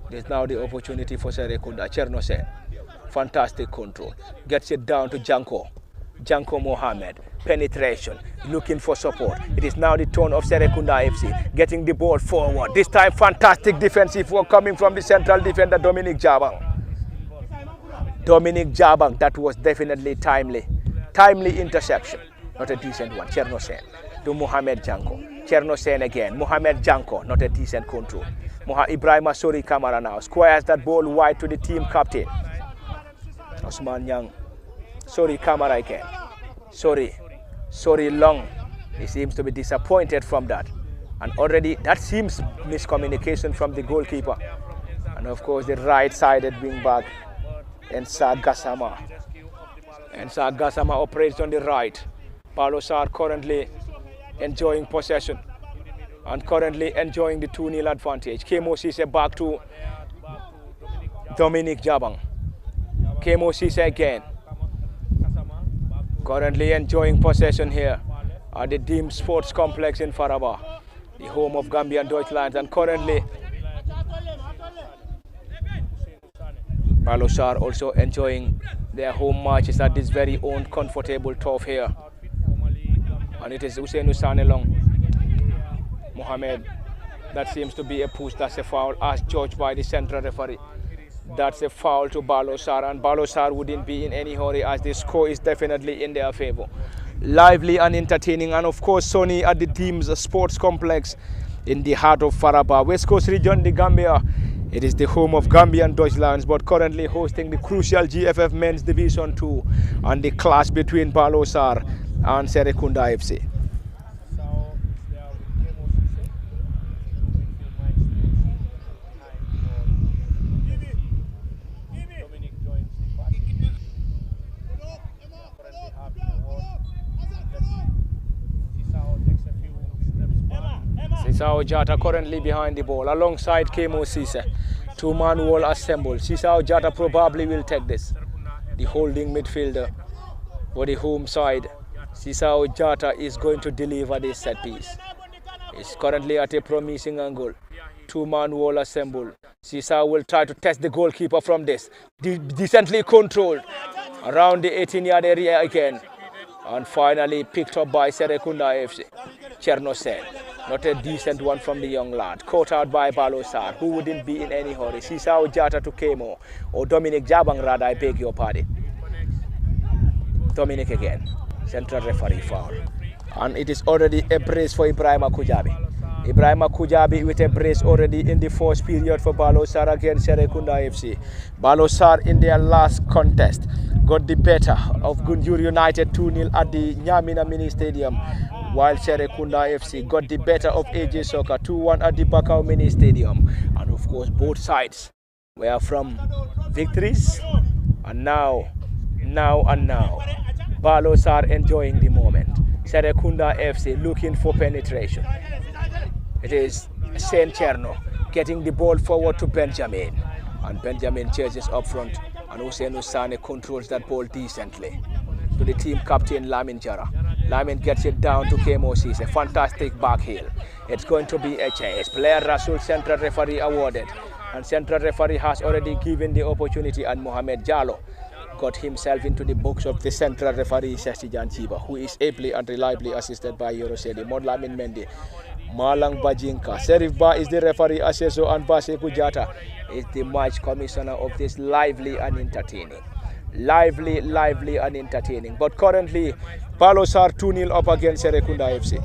There's now the opportunity for Serrekunda. Cherno Sen. Fantastic control. Gets it down to Janko. Janko Mohammed. Penetration. Looking for support. It is now the turn of Serrekunda FC. Getting the ball forward. This time fantastic defensive work coming from the central defender Dominic Jabang. Dominic Jabang, that was definitely timely. Timely interception. Not a decent one. Cherno Sen to Mohamed Janko. Cherno Sen again. Mohamed Janko. Not a decent control. Ibrahim Sori Kamara now squares that ball wide to the team captain. Osman Young. Sorry, Kamara again. Sorry, long. He seems to be disappointed from that. And already that seems miscommunication from the goalkeeper. And of course the right-sided wing back, Ensa Gassama. Ensa Gassama operates on the right. Balosar currently enjoying possession and currently enjoying the 2-0 advantage. Kemo Sise back to Dominic Jabang. Kemo Sise again. Currently enjoying possession here at the Dim Sports Complex in Faraba, the home of Gambian Deutschland, and currently Balosar also enjoying their home matches at this very own comfortable turf here. And it is Hussein Usane long. Mohamed, that seems to be a push. That's a foul as judged by the central referee. That's a foul to Balosar, and Balosar wouldn't be in any hurry as the score is definitely in their favor. Lively and entertaining, and of course sunny at the team's sports complex in the heart of Faraba, West Coast region, the Gambia. It is the home of Gambian Deutschland, but currently hosting the crucial GFF Men's Division 2 and the clash between Balosar and Serrekunda FC. Sisao Jata currently behind the ball alongside Kemo Sise. Two-man wall assembled. Sisao Jata probably will take this. The holding midfielder for the home side. Sisao Jata is going to deliver this set piece. It's currently at a promising angle. Two-man wall assembled. Sisao will try to test the goalkeeper from this. Decently controlled around the 18-yard area again. And finally picked up by Serrekunda FC. Chernosen. Not a decent one from the young lad. Caught out by Balosar, who wouldn't be in any hurry. Sisao Jata to Kemo. Or Dominic Jabang rather, I beg your pardon. Dominic again. Central referee foul. And it is already a brace for Ibrahima Kujabi. Ibrahima Kujabi with a brace already in the first period for Balosar against Serrekunda FC. Balosar in their last contest got the better of Gunjur United 2-0 at the Nyamina Mini Stadium, while Serrekunda FC got the better of AJ Soccer 2-1 at the Bakau Mini Stadium. And of course both sides were from victories, and now Balosar enjoying the moment. Serrekunda FC looking for penetration. It is Saint Cherno getting the ball forward to Benjamin, and Benjamin chases up front, and Hussein Usane controls that ball decently to the team captain Lamin Jara. Lamin gets it down to Kemo Sise, a fantastic back heel. It's going to be a chase. Player Rasul central referee awarded, and central referee has already given the opportunity, and Mohamed Jallo got himself into the box of the central referee Sestijan Chiba, who is ably and reliably assisted by Yorosedi, Modlamin Mendy, Malang Bajinka. Serif Ba is the referee assessor, and Base Kujata is the match commissioner of this lively and entertaining. Lively and entertaining. But currently, Balosar 2-0 up against Serrekunda FC.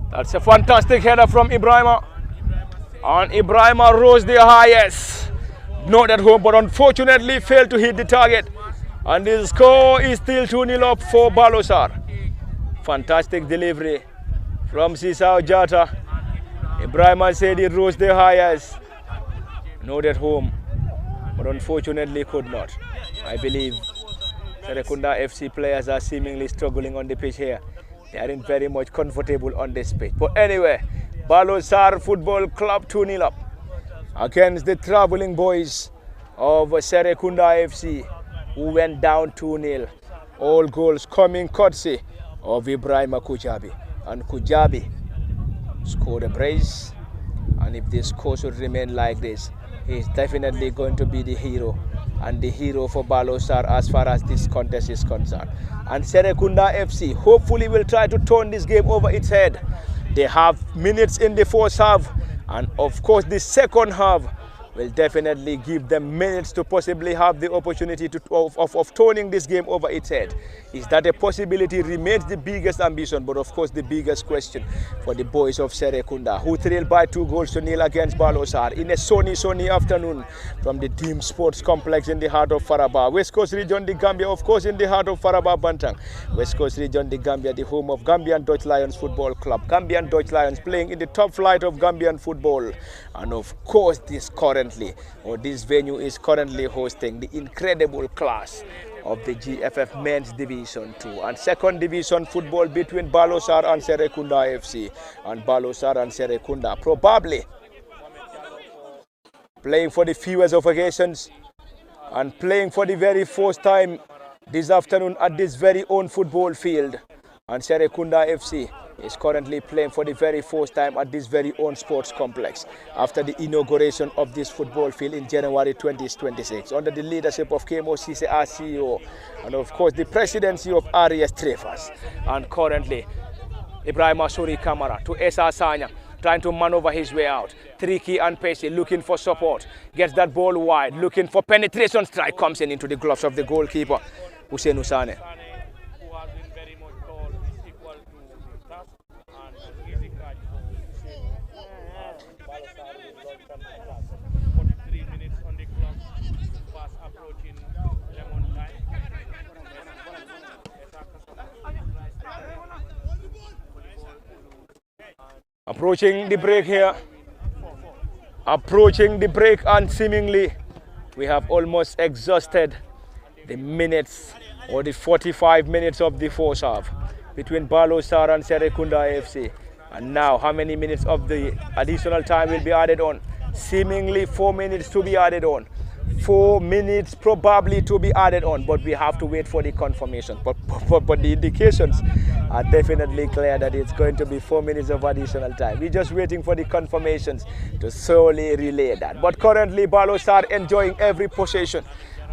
That's a fantastic header from Ibrahima. And Ibrahima rose the highest. Not at home, but unfortunately failed to hit the target. And the score is still 2-0 up for Balosar. Fantastic delivery from Sisao Jata. Ibrahima said he rose the highest. Not at home, but unfortunately could not. I believe Serrekunda FC players are seemingly struggling on the pitch here. They aren't very much comfortable on this pitch. But anyway, Balosar Football Club 2-0 up against the traveling boys of Serrekunda FC, who went down 2-0. All goals coming courtesy of Ibrahima Kujabi. And Kujabi scored a brace. And if this score should remain like this, he's definitely going to be the hero, and the hero for Balosar as far as this contest is concerned. And Serrekunda FC hopefully will try to turn this game over its head. They have minutes in the first half, and of course the second half will definitely give them minutes to possibly have the opportunity of turning this game over its head. Is that a possibility? Remains the biggest ambition, but of course the biggest question for the boys of Serrekunda, who trailed by 2-0 against Balosar in a sunny afternoon from the Team Sports Complex in the heart of Faraba. West Coast Region, the Gambia, of course, in the heart of Faraba, Bantang. West Coast Region, the Gambia, the home of Gambian Dutch Lions Football Club. Gambian Dutch Lions playing in the top flight of Gambian football. And of course, this venue is currently hosting the incredible class of the GFF Men's Division 2 and Second Division football between Balosar and Serrekunda FC. And Balosar and Serrekunda probably playing for the fewest of occasions and playing for the very first time this afternoon at this very own football field. And Serrekunda FC is currently playing for the very first time at this very own sports complex after the inauguration of this football field in January 2026 under the leadership of Kemo Sise as CEO, and of course the presidency of Arias Trefas. And currently Ibrahima Suri Kamara to Esa Sanya, trying to maneuver his way out. Tricky and pacey, looking for support. Gets that ball wide, looking for penetration. Strike comes in into the gloves of the goalkeeper, Hussein Usane. Approaching the break here. Approaching the break, and seemingly we have almost exhausted the minutes or the 45 minutes of the first half between Balosar and Serrekunda AFC. And now how many minutes of the additional time will be added on? Seemingly 4 minutes to be added on. 4 minutes probably to be added on, but we have to wait for the confirmation. But the indications are definitely clear that it's going to be 4 minutes of additional time. We're just waiting for the confirmations to solely relay that. But currently Balosar enjoying every possession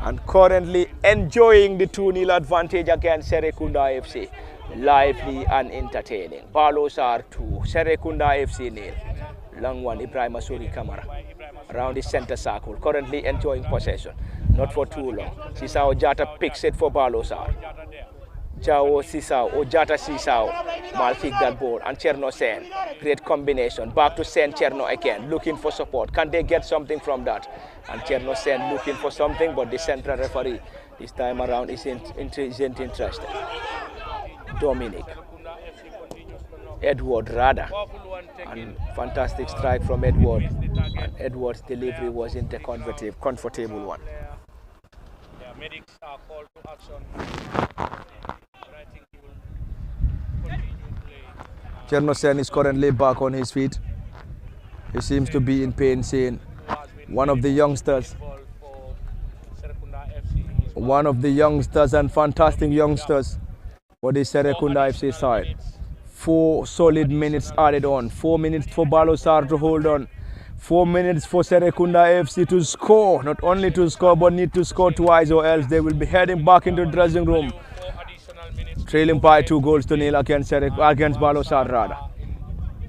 and currently enjoying the 2-0 advantage against Serrekunda AFC. Lively and entertaining. Balosar 2, Serrekunda AFC 0. Long one, Ibrahim Suri Kamara around the center circle, currently enjoying possession. Not for too long. Sisao Jata picks it for Balosar. Jao Sisao, Ojata Sisao, mal kick that ball, and Cherno Sen. Great combination. Back to Sen Cherno again, looking for support. Can they get something from that? And Cherno Sen looking for something, but the central referee this time around isn't interested. Dominic. Edward rather, and fantastic strike from Edward, and Edward's delivery wasn't a comfortable one. Medics are called to action. I think he will continue to play. Chernosen is currently back on his feet. He seems to be in pain, seeing one of the youngsters and fantastic youngsters for the Serrekunda FC side. 4 solid minutes added on. 4 minutes for Balosar to hold on. 4 minutes for Serrekunda AFC to score. Not only to score, but need to score twice, or else they will be heading back into the dressing room. Trailing by 2-0 against Balosar rather.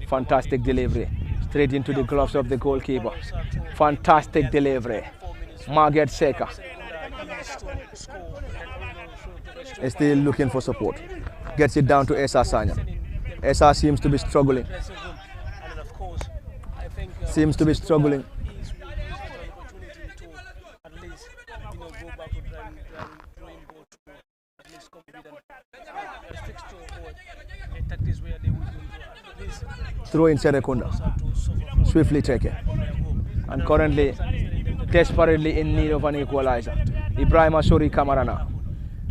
Fantastic delivery. Straight into the gloves of the goalkeeper. Fantastic delivery. Margaret Seka is still looking for support. Gets it down to Esa Sanya. Esa seems to be struggling. Throw in Serrekunda. Swiftly taken. And currently desperately in need of an equalizer. Ibrahim Sori Kamarana.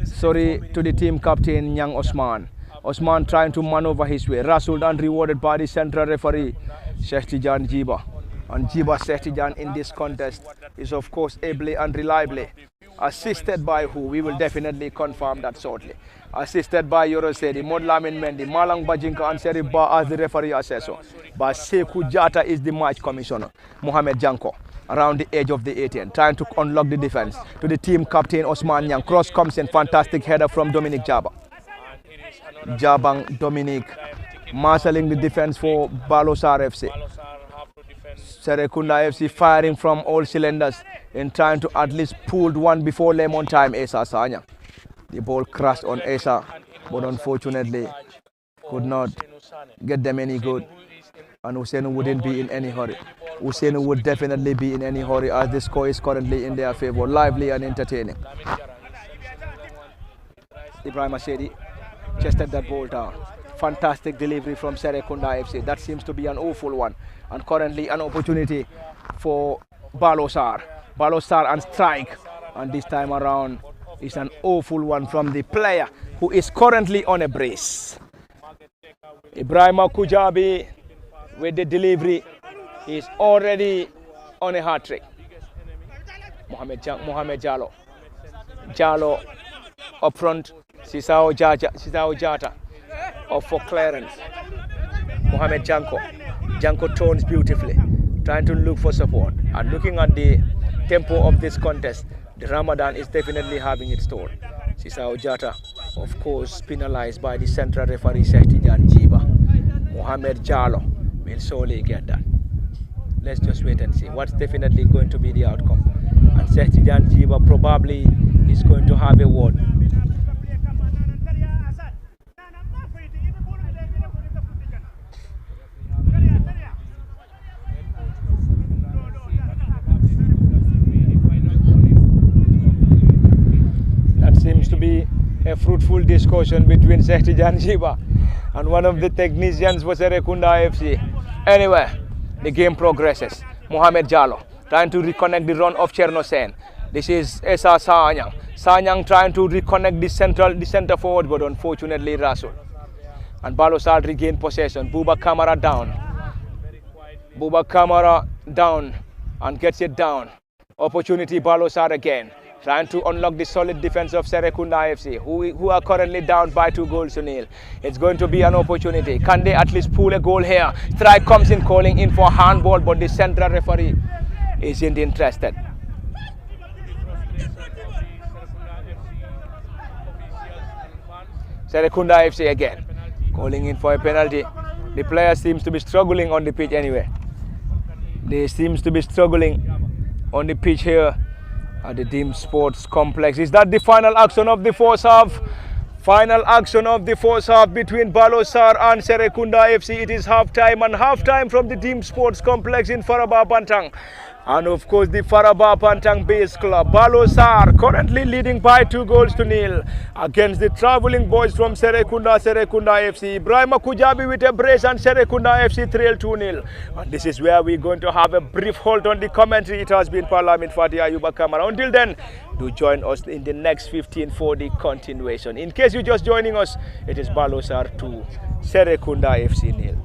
Sorry to the team captain Young Osman. Osman trying to maneuver his way. Rasuled and rewarded by the central referee Shehtijan Jiba. And Jiba Shehtijan in this contest is of course ably and reliably assisted by who? We will definitely confirm that shortly. Assisted by Yorosedi, Modlamin Mendy, Malang Bajinka and Seriba as the referee assessor. But Sekou Jata is the match commissioner. Mohamed Janko around the edge of the 18, trying to unlock the defense to the team captain Osman Yang. Cross comes in, fantastic header from Dominic Jaba. Jabang Dominic marshalling the defense for Balosar FC. Serrekunda FC firing from all cylinders in trying to at least pull one before lemon time. Esa Sanya. The ball crashed on Esa, but unfortunately could not get them any good. And Hussein wouldn't be in any hurry. Hussein would definitely be in any hurry as the score is currently in their favor. Lively and entertaining. Ibrahim Ashedi chested that ball down. Fantastic delivery from Serrekunda FC. That seems to be an awful one. And currently an opportunity for Balosar. Balosar and strike. And this time around is an awful one from the player who is currently on a brace. Ibrahim Kujabi with the delivery is already on a hat trick. Mohamed Jalo. Jalo up front. Sisao Jata up for clearance. Mohamed Janko. Janko turns beautifully, trying to look for support. And looking at the tempo of this contest, the Ramadan is definitely having its toll. Sisao Jata, of course, penalized by the central referee Shehtijan Jiba. Mohamed Jalo will surely get that. Let's just wait and see what's definitely going to be the outcome. And Shehtijan Jiba probably is going to have a word. Seems to be a fruitful discussion between Shehtijan Jiba and one of the technicians for Serrekunda FC. Anyway, the game progresses. Mohamed Jallo trying to reconnect the run of Cherno Sen. This is Esa Sanyang. Sanyang trying to reconnect the center forward, but unfortunately Rasul. And Balosar regain possession. Buba Kamara down. Buba Kamara down and gets it down. Opportunity Balosar again. Trying to unlock the solid defense of Serrekunda FC, who are currently down by 2-0. It's going to be an opportunity. Can they at least pull a goal here? Strike comes in calling in for handball, but the central referee isn't interested. Serrekunda FC again, calling in for a penalty. The player seems to be struggling on the pitch anyway. They seems to be struggling on the pitch here at the Dim Sports Complex. Is that the final action of the first half? Final action of the first half between Balosar and Serrekunda FC. It is half-time, and half-time from the Dim Sports Complex in Faraba Bantang. And of course the Faraba Bantang base club. Balosar currently leading by 2-0 against the travelling boys from Serrekunda FC. Ibrahim Kujabi with a brace and Serrekunda FC trail 2-0. And this is where we're going to have a brief hold on the commentary. It has been Parliament Fatih Ayuba Kamara. Until then, do join us in the next 15 for the continuation. In case you're just joining us, it is Balosar 2, Serrekunda FC 0.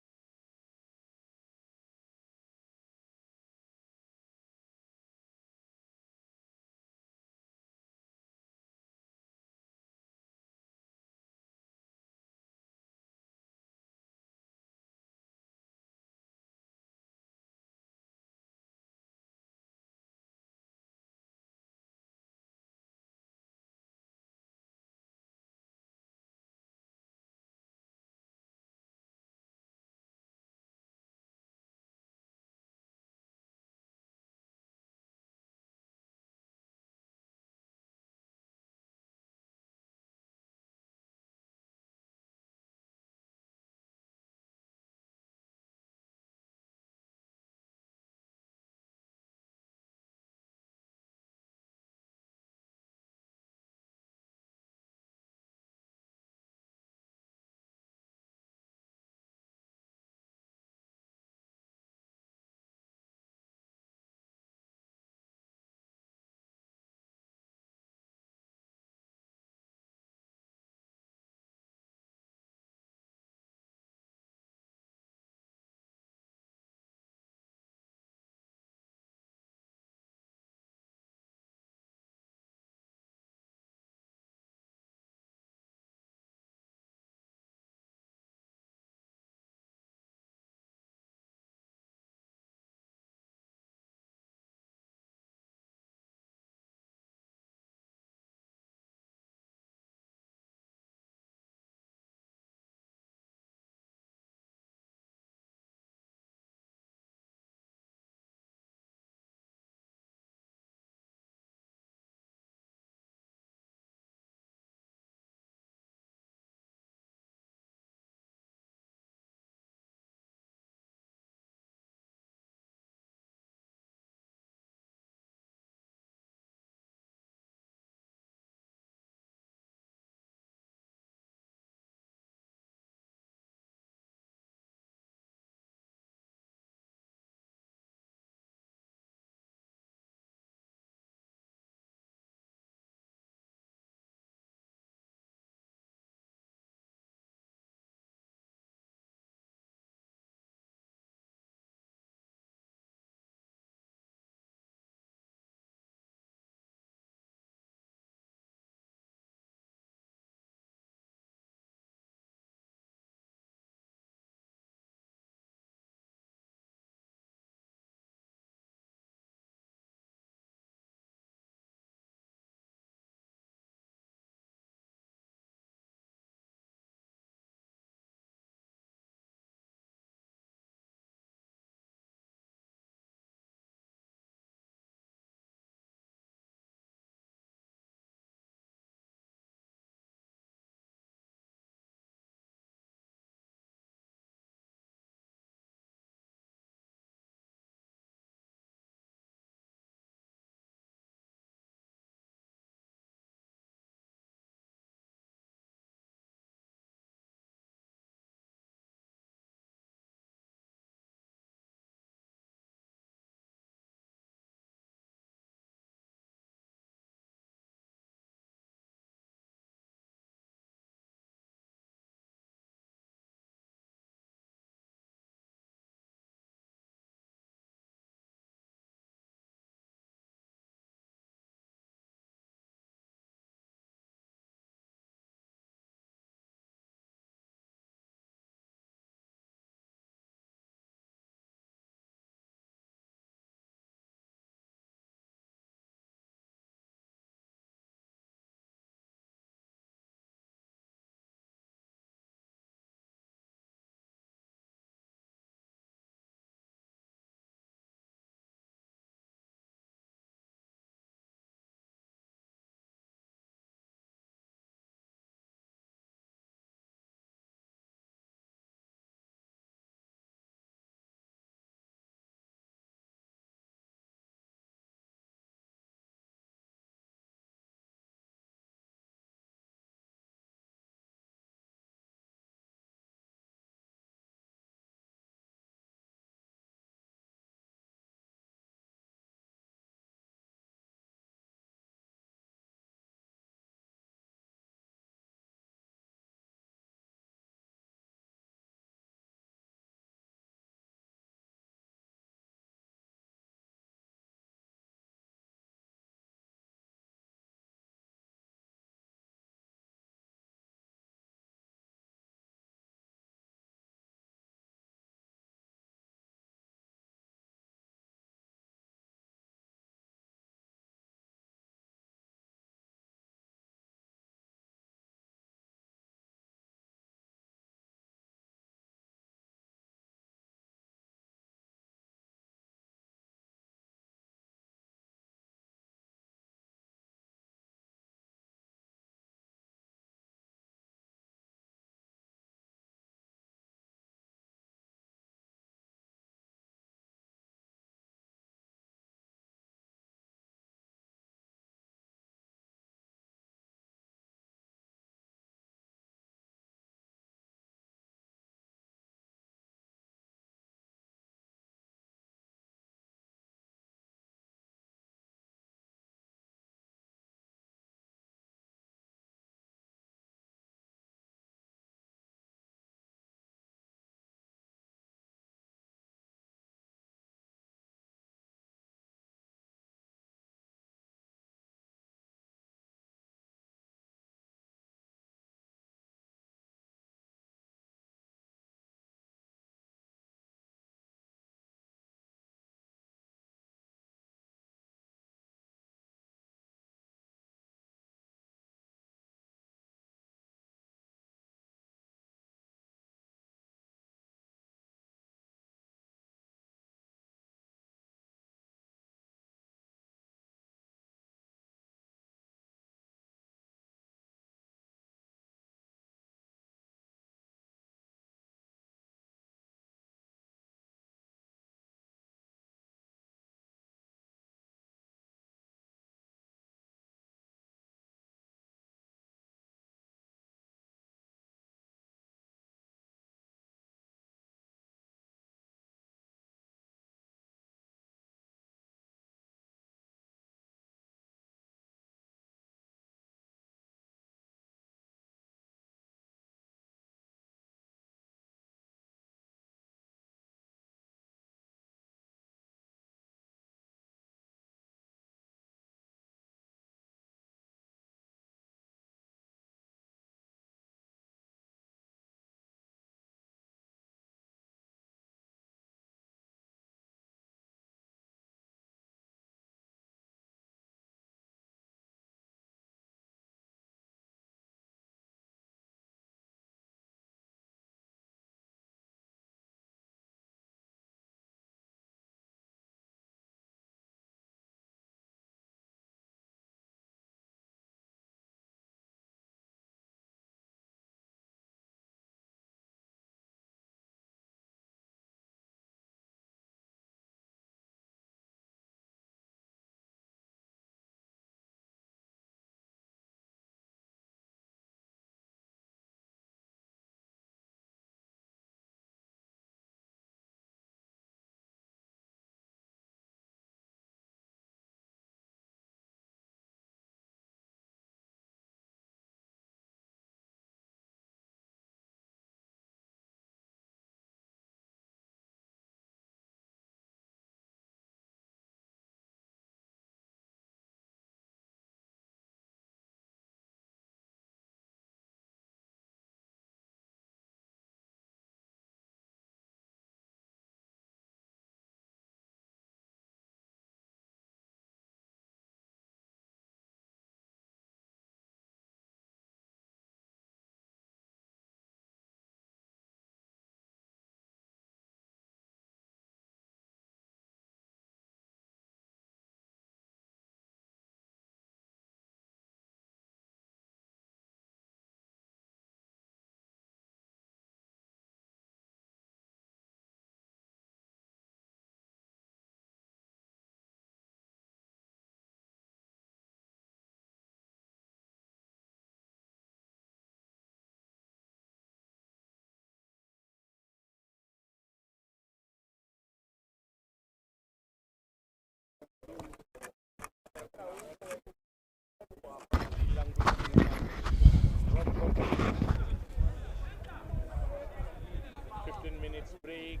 Minutes break.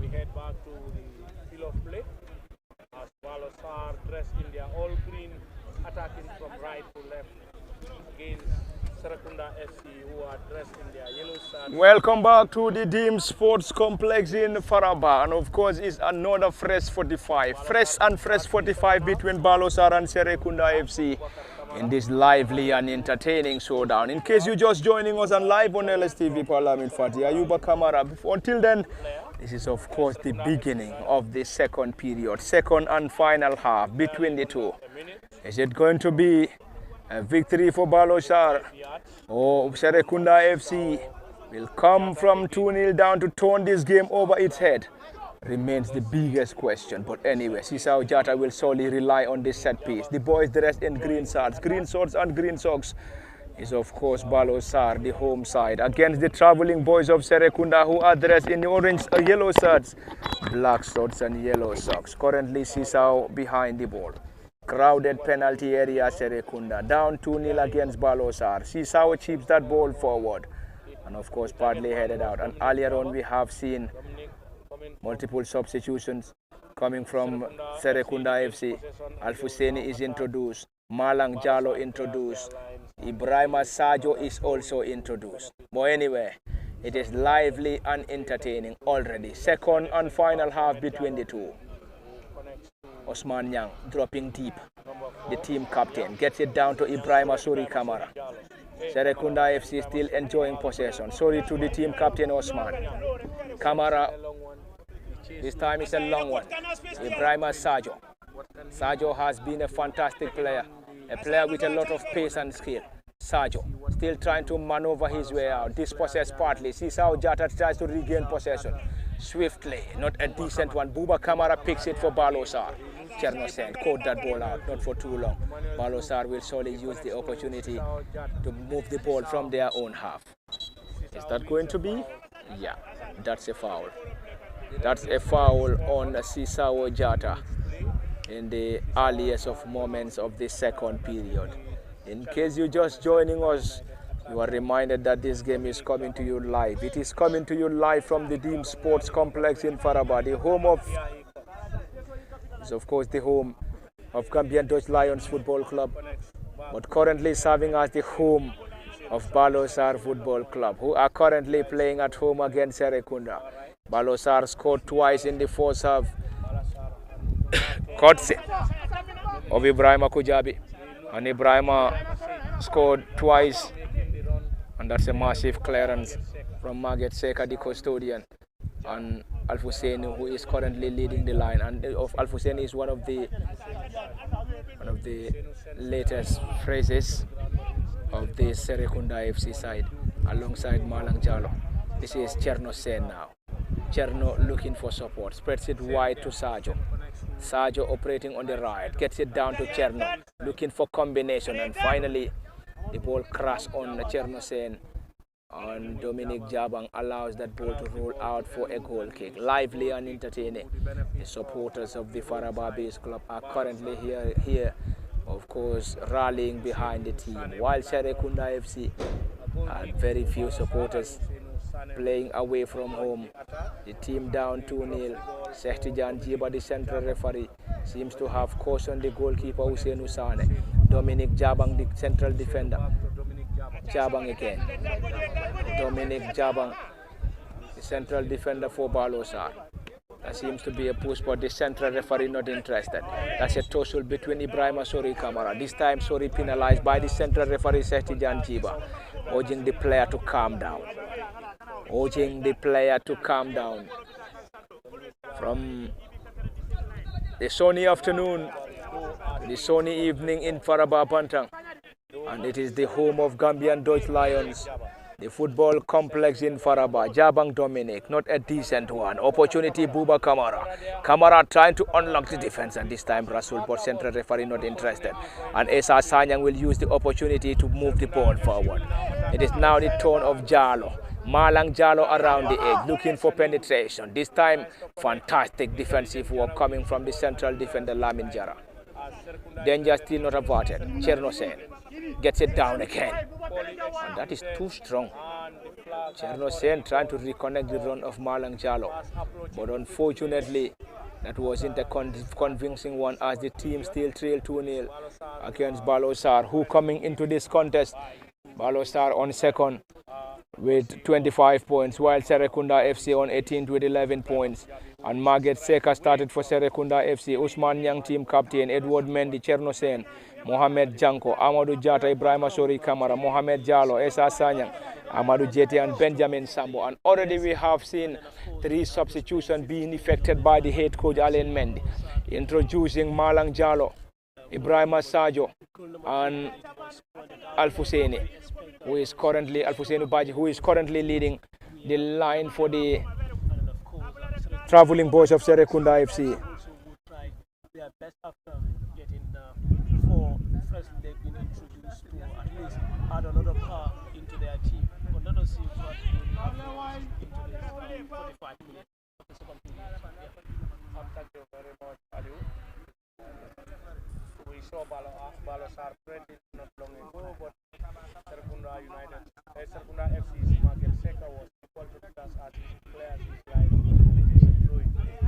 We head back to the field of play as Baalor Sarr dressed in their all green, attacking from right to left against Serrekunda FC, who are dressed in their yellow shirts. Welcome back to the Deem Sports Complex in Faraba, and of course it's another fresh 45. Fresh 45 between Balosar and Serrekunda FC in this lively and entertaining showdown. In case you're just joining us on live on LSTV Parliament Fati, Ayuba Kamara. Until then, this is of course the beginning of the second period, second and final half between the two. Is it going to be a victory for Balosar, or Serrekunda FC will come from 2-0 down to turn this game over its head? Remains the biggest question. But anyway, Sisao Jata will solely rely on this set piece. The boys dressed in green swords and green socks is of course Balosar, the home side, against the traveling boys of Serrekunda, who are dressed in the orange yellow shirts, black shorts and yellow socks. Currently Sisao behind the ball. Crowded penalty area, Serrekunda down 2-0 against Balosar. Sisao chips that ball forward and of course partly headed out. And earlier on we have seen multiple substitutions coming from Serrekunda FC. Alfuseni is introduced, Malang Jalo introduced, Ibrahima Sajo is also introduced. But anyway, it is lively and entertaining already. Second and final half between the two. Osman Yang dropping deep. The team captain gets it down to Ibrahima Suri Kamara. Serrekunda FC still enjoying possession. Sorry to the team captain Osman. Kamara, this time is a long one. Ibrahima Sajo. Sajo has been a fantastic player. A player with a lot of pace and skill. Sajo still trying to maneuver his way out. Dispossessed partly. Sisao Jata tries to regain possession. Swiftly, not a decent one. Buba Kamara picks it for Balosar. Chernosen caught that ball out, not for too long. Balosar will surely use the opportunity to move the ball from their own half. Is that going to be? Yeah, that's a foul. That's a foul on Sisao Jata in the earliest of moments of the second period. In case you're just joining us, you are reminded that this game is coming to you live. It is coming to you live from the Deem Sports Complex in Faraba, the home of, is of course the home of Gambian Dutch Lions Football Club, but currently serving as the home of Balosar Football Club, who are currently playing at home against Serrekunda. Balosar scored twice in the first half. Courtesy of Ibrahima Kujabi, and Ibrahima scored twice, and that's a massive clearance from Margaret Seka, the custodian, and Alfuseni, who is currently leading the line. And Alfuseni is one of the latest phrases of the Serrekunda FC side, alongside Malang Jalo. This is Cherno Sen now. Cherno looking for support, spreads it wide to Sajo. Sajo operating on the right, gets it down to Cherno, looking for combination, and finally the ball crashed on Cherno Sen, and Dominic Jabang allows that ball to roll out for a goal kick. Lively and entertaining. The supporters of the Faraba Base Club are currently here, of course, rallying behind the team, while Serrekunda FC had very few supporters playing away from home. The team down 2-0. Sehtijan Jiba, the central referee, seems to have cautioned the goalkeeper Hussein Usane. Dominic Jabang, the central defender. Jabang again. Dominic Jabang, the central defender for Balosar. There seems to be a push, but the central referee not interested. That's a tussle between Ibrahima Sori Kamara. This time Sori penalized by the central referee Sehtijan Jiba, urging the player to calm down. Urging the player to calm down. From the sunny afternoon, the sunny evening in Faraba Bantang, and it is the home of Gambian Dutch Lions, the football complex in Faraba. Jabang Dominic, not a decent one. Opportunity Buba Kamara. Kamara trying to unlock the defense, and this time Rasul, but central referee not interested. And Esa Sanyang will use the opportunity to move the ball forward. It is now the turn of Jalo. Malang Jalo around the edge, looking for penetration. This time, fantastic defensive work coming from the central defender Lamin Jara. Danger still not averted. Cherno Sen gets it down again. And that is too strong. Cherno Sen trying to reconnect the run of Malang Jalo. But unfortunately, that wasn't a convincing one as the team still trailed 2-0 against Balosar, who coming into this contest. Balosar on second with 25 points, while Serrekunda FC on 18th with 11 points. And Margaret Seka started for Serrekunda FC. Usman Yang team captain, Edward Mendy, Cherno Sen, Mohamed Janko, Amadou Jata, Ibrahim Sori Kamara, Mohamed Jalo, Esa Sanyang, Amadou Jeti and Benjamin Sambo. And already we have seen 3 substitutions being effected by the head coach Alain Mendy, introducing Malang Jalo, Ibrahim Sajo and Alfuseni, who is currently leading the line for the traveling boys of Serrekunda FC. Their best after getting 4 first they've been introduced to at least add another power into their team. But let us see what will into this 45 minutes of the second period. Thank you very much, Aliu. We saw Balosar trending not long ago, but Serrekunda FC's Margaret Seka was equal to the task as his players is like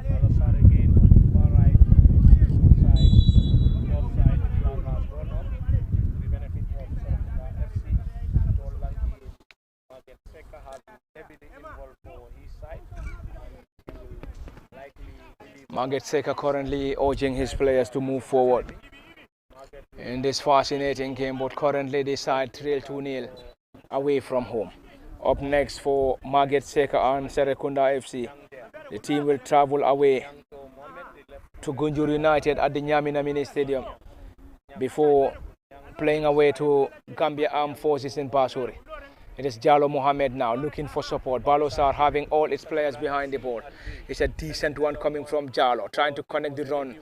Balosar again on the far right side, offside, the flag has run up to the benefit of Serrekunda FC. Tall lanky Margaret Seka has been heavily involved for his side, and he will likely believe Margaret Seka currently urging his players to move forward in this fascinating game, but currently the side trail 2-0 away from home. Up next for Margaret Seka and Serrekunda FC, the team will travel away to Gunjur United at the Nyamina Mini Stadium before playing away to Gambia Armed Forces in Basuri. It is Jalo Mohammed now looking for support. Balosar having all its players behind the ball. It's a decent one coming from Jalo, trying to connect the run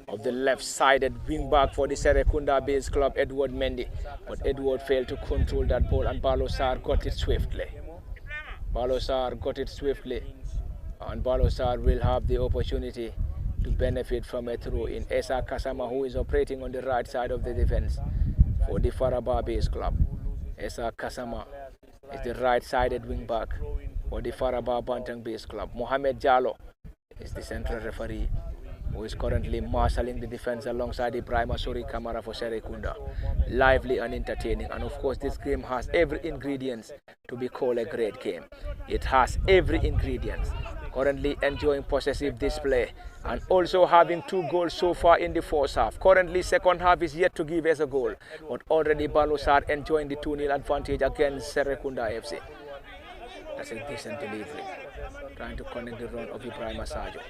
of the left-sided wing back for the Serrekunda base club, Edward Mendy. But Edward failed to control that ball and Balosar got it swiftly. And Balosar will have the opportunity to benefit from a throw in. Esa Kasama, who is operating on the right side of the defense for the Faraba base club. Esa Kasama is the right-sided wing back for the Faraba Bantang base club. Mohamed Jalo is the central referee, who is currently marshalling the defense alongside Ibrahim Sori Kamara for Serrekunda. Lively and entertaining, and of course this game has every ingredient to be called a great game. It has every ingredient. Currently enjoying possessive display and also having 2 goals so far in the first half. Currently second half is yet to give us a goal, but already Balosar enjoying the 2-0 advantage against Serrekunda FC. That's a decent delivery, trying to connect the run of Ibrahim Sajo.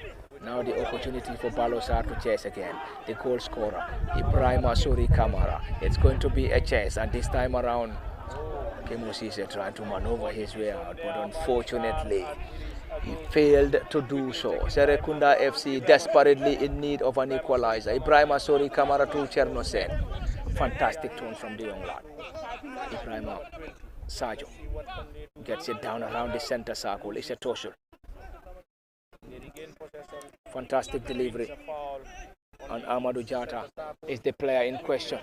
Now the opportunity for Balosar to chase again. The goal scorer, Ibrahim Sori Kamara. It's going to be a chase, and this time around, Kemusise trying to maneuver his way out, but unfortunately, he failed to do so. Serrekunda FC desperately in need of an equalizer. Ibrahim Sori Kamara to Cherno Sen. Fantastic turn from the young lad. Ibrahim Sajo gets it down around the center circle. It's a tossle. Fantastic delivery. And Amadou Jata is the player in question.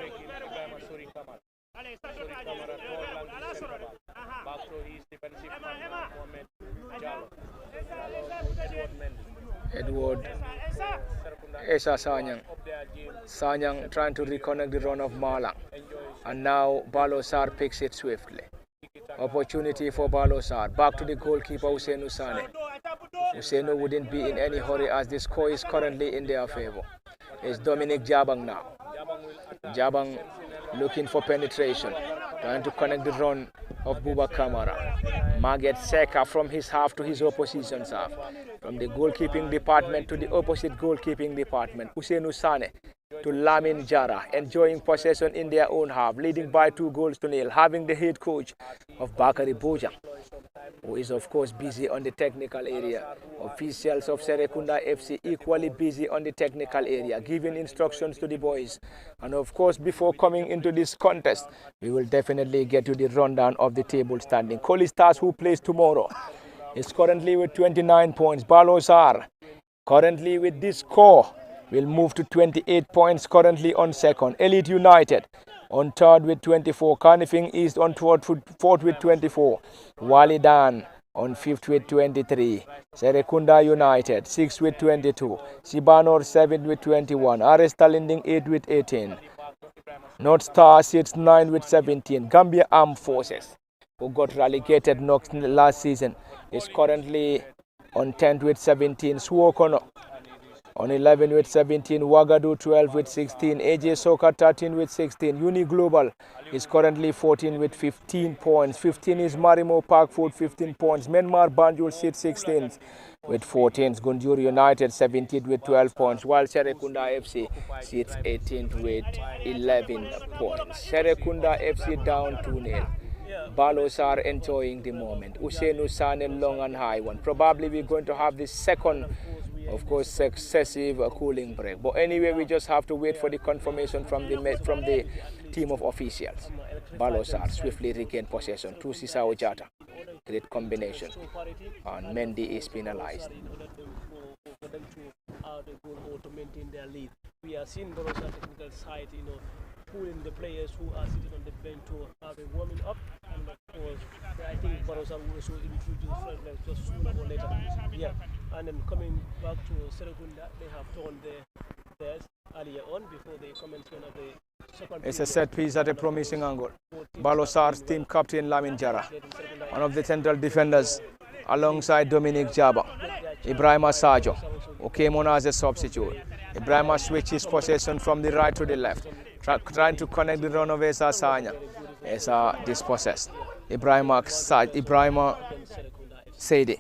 Edward Esa Sanyang trying to reconnect the run of Malang, and now Balosar picks it swiftly. Opportunity for Balosar. Back to the goalkeeper Usainu Sane. Usainu wouldn't be in any hurry as the score is currently in their favor. It's Dominic Jabang now. Jabang looking for penetration, trying to connect the run of Buba Kamara. Margaret Seka from his half to his opposition's half. From the goalkeeping department to the opposite goalkeeping department. Usainu Sane to Lamin Jara, enjoying possession in their own half, leading by 2 goals to nil, having the head coach of Bakari Bojang who is of course busy on the technical area. Officials of Serrekunda FC equally busy on the technical area, giving instructions to the boys. And of course, before coming into this contest, we will definitely get you the rundown of the table standing. Koli Stars, who plays tomorrow, is currently with 29 points. Baalor Sarr, currently with this score, will move to 28 points, currently on second. Elite United on third with 24. Carnifing East on fourth with 24. Walidan on fifth with 23. Serrekunda United 6th with 22. Sibanor 7th with 21. Aresta Linding 8th with 18. North Star sits 9th with 17. Gambia Armed Forces, who got relegated last season, is currently on 10th with 17. Suokono on 11 with 17, Wagadu 12 with 16, AJ Soccer 13 with 16, Uni Global is currently 14 with 15 points, 15 is Marimo Parkfoot 15 points, Myanmar Banjul sits 16th with 14, Gunjur United 17th with 12 points, while Serrekunda FC sits 18th with 11 points. Serrekunda FC down 2-0. Balosar enjoying the moment. Usainu Sane long and high one. Probably we're going to have the second, of course, successive cooling break. But anyway, we just have to wait for the confirmation from the team of officials. Balosar swiftly regained possession to Sisao Jata. Great combination. And Mendy is penalized. For them to goal or to maintain their lead. We are seeing Balosar technical side, pulling the players who are sitting on the bench to have a warming up, and of course, I think Balosar will also introduce front line just sooner or later. Yeah, and then coming back to Serrekunda, they have turned theirs earlier on before the commencement of the second. It's a set piece at a promising angle. Balosar's team captain Lamin Jara, one of the central defenders, alongside Dominic Jaba. Ibrahima Sajo, who came on as a substitute. Ibrahima switches possession from the right to the left, trying to connect the run of Esa Sanya. Esa dispossessed. Ibrahima Seidi,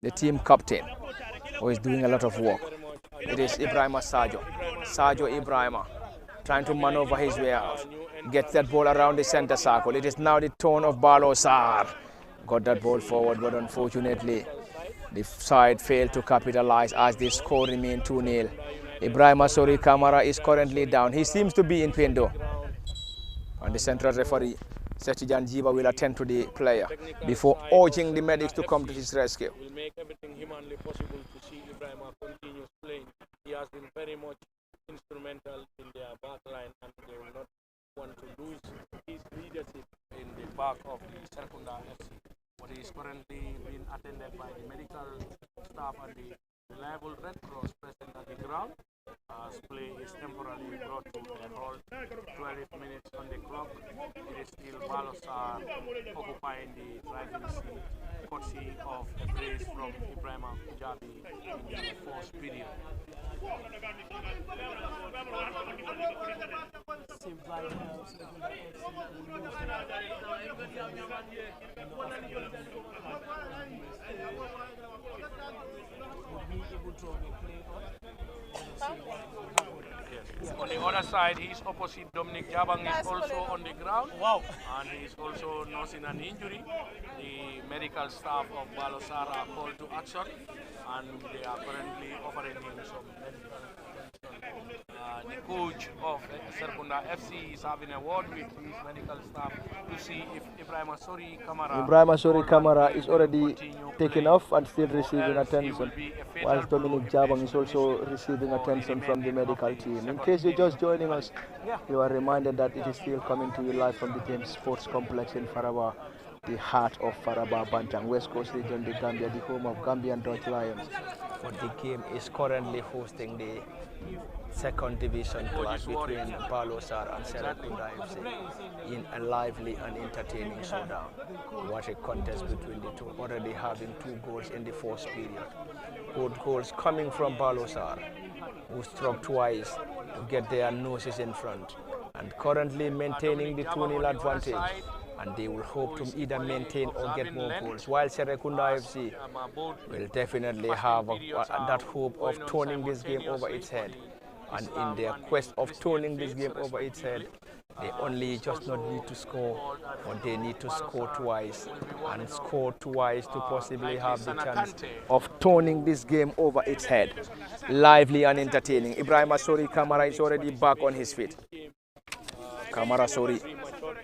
the team captain, who is doing a lot of work. It is Ibrahima Sajo. Sajo Ibrahima, trying to maneuver his way out. Gets that ball around the center circle. It is now the turn of Baalor Sarr. Got that ball forward, but unfortunately, the side failed to capitalize as the score remained 2-0. Ibrahima Sori Kamara is currently down. He seems to be in pain though. And the central referee, Setijan Jiba, will attend to the player before urging the medics to come to his rescue. We'll make everything humanly possible to see Ibrahima continue playing. He has been very much instrumental in their back line, and they will not want to lose his leadership in the back of the Serrekunda FC. But he is currently being attended by the medical staff and the reliable Red Cross present at the ground. As play is temporarily brought to a halt. 12 minutes on the clock. It is still Balosar occupying the driving seat, courtesy of a brace from Ibrahima Kujabi in the fourth period. Seems like on the other side, his opposite Dominic Jabang is also on the ground. Wow! And he is also nursing an injury. The medical staff of Balosar are called to action, and they are currently offering him some medical attention. The coach of Serrekunda FC is having a word with his medical staff to see if Ibrahima Sori Kamara is already taken off and still receiving attention, whilst Dominic Jabang is also receiving attention from the medical team. In case you're just joining us, you are reminded that it is still coming to you live from the Team Sports Complex in Faraba, the heart of Faraba, Bantang, West Coast region, the Gambia, the home of Gambian Dutch Lions. But the game is currently hosting the second division clash between Balosar and Serrekunda FC in a lively and entertaining showdown. What a contest between the two, already having 2 goals in the first period. Both goals coming from Balosar, who struck twice to get their noses in front, and currently maintaining the 2-0 advantage. And they will hope to either maintain or get more goals, while Serrekunda FC will definitely have that hope of turning this game over its head. And in their quest of turning this game over its head, They only just not need to score, but they need to score twice and score twice to possibly have the chance of turning this game over its head. Lively and entertaining. Ibrahim Asori Kamara is already back on his feet. Kamara Sori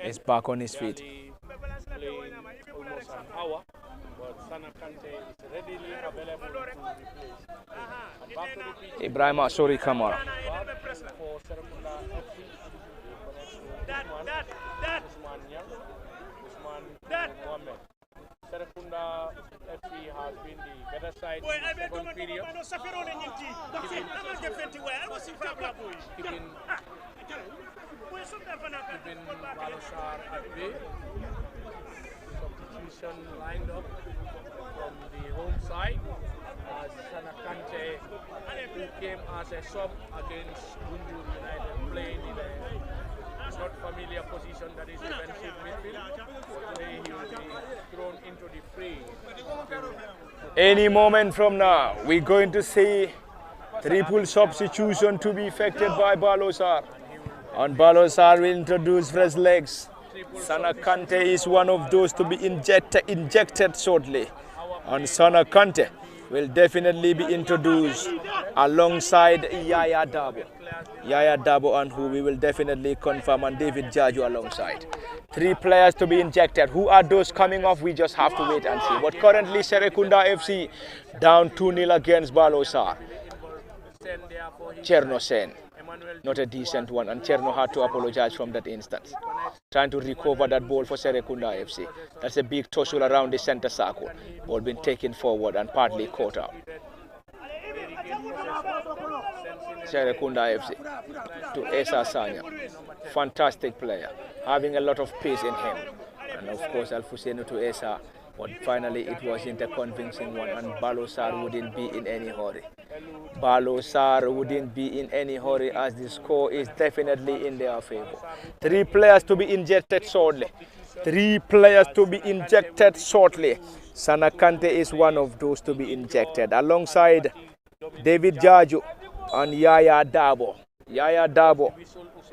is back on his feet. Almost an hour, but Serrekunda is readily available to replace. Back to the pitch Ibrahim Asori Kamara. for Serrekunda FC. Usman Mohammed. Serrekunda FC has been the better side in the second period, keeping Balosar at bay. Substitution lined up from the home side as Serrekunda, who came as a sub against Gunjur United, playing in a not familiar position, that is defensive midfield. Today he will be thrown into the fray. Any moment from now, we're going to see triple substitution to be effected by Balosar. And Balosar will introduce fresh legs. Serrekunda is one of those to be injected shortly. And Serrekunda will definitely be introduced alongside Yaya Dabo. Yaya Dabo and who we will definitely confirm, and David Jaju alongside. 3 players to be injected. Who are those coming off? We just have to wait and see. But currently Serrekunda FC down 2-0 against Balosar. Cherno Sen, not a decent one, and Cherno had to apologize from that instance. Trying to recover that ball for Serrekunda FC. That's a big tussle around the center circle. Ball been taken forward and partly caught up. Serrekunda FC to Esa Sanya. Fantastic player, having a lot of pace in him. And of course Alfuseno to Esa, but finally it wasn't a convincing one, and Balosar wouldn't be in any hurry. Balosar wouldn't be in any hurry as the score is definitely in their favor. 3 players to be injected shortly. 3 players to be injected shortly. Serrekunda is one of those to be injected alongside David Jaju and Yaya Dabo. Yaya Dabo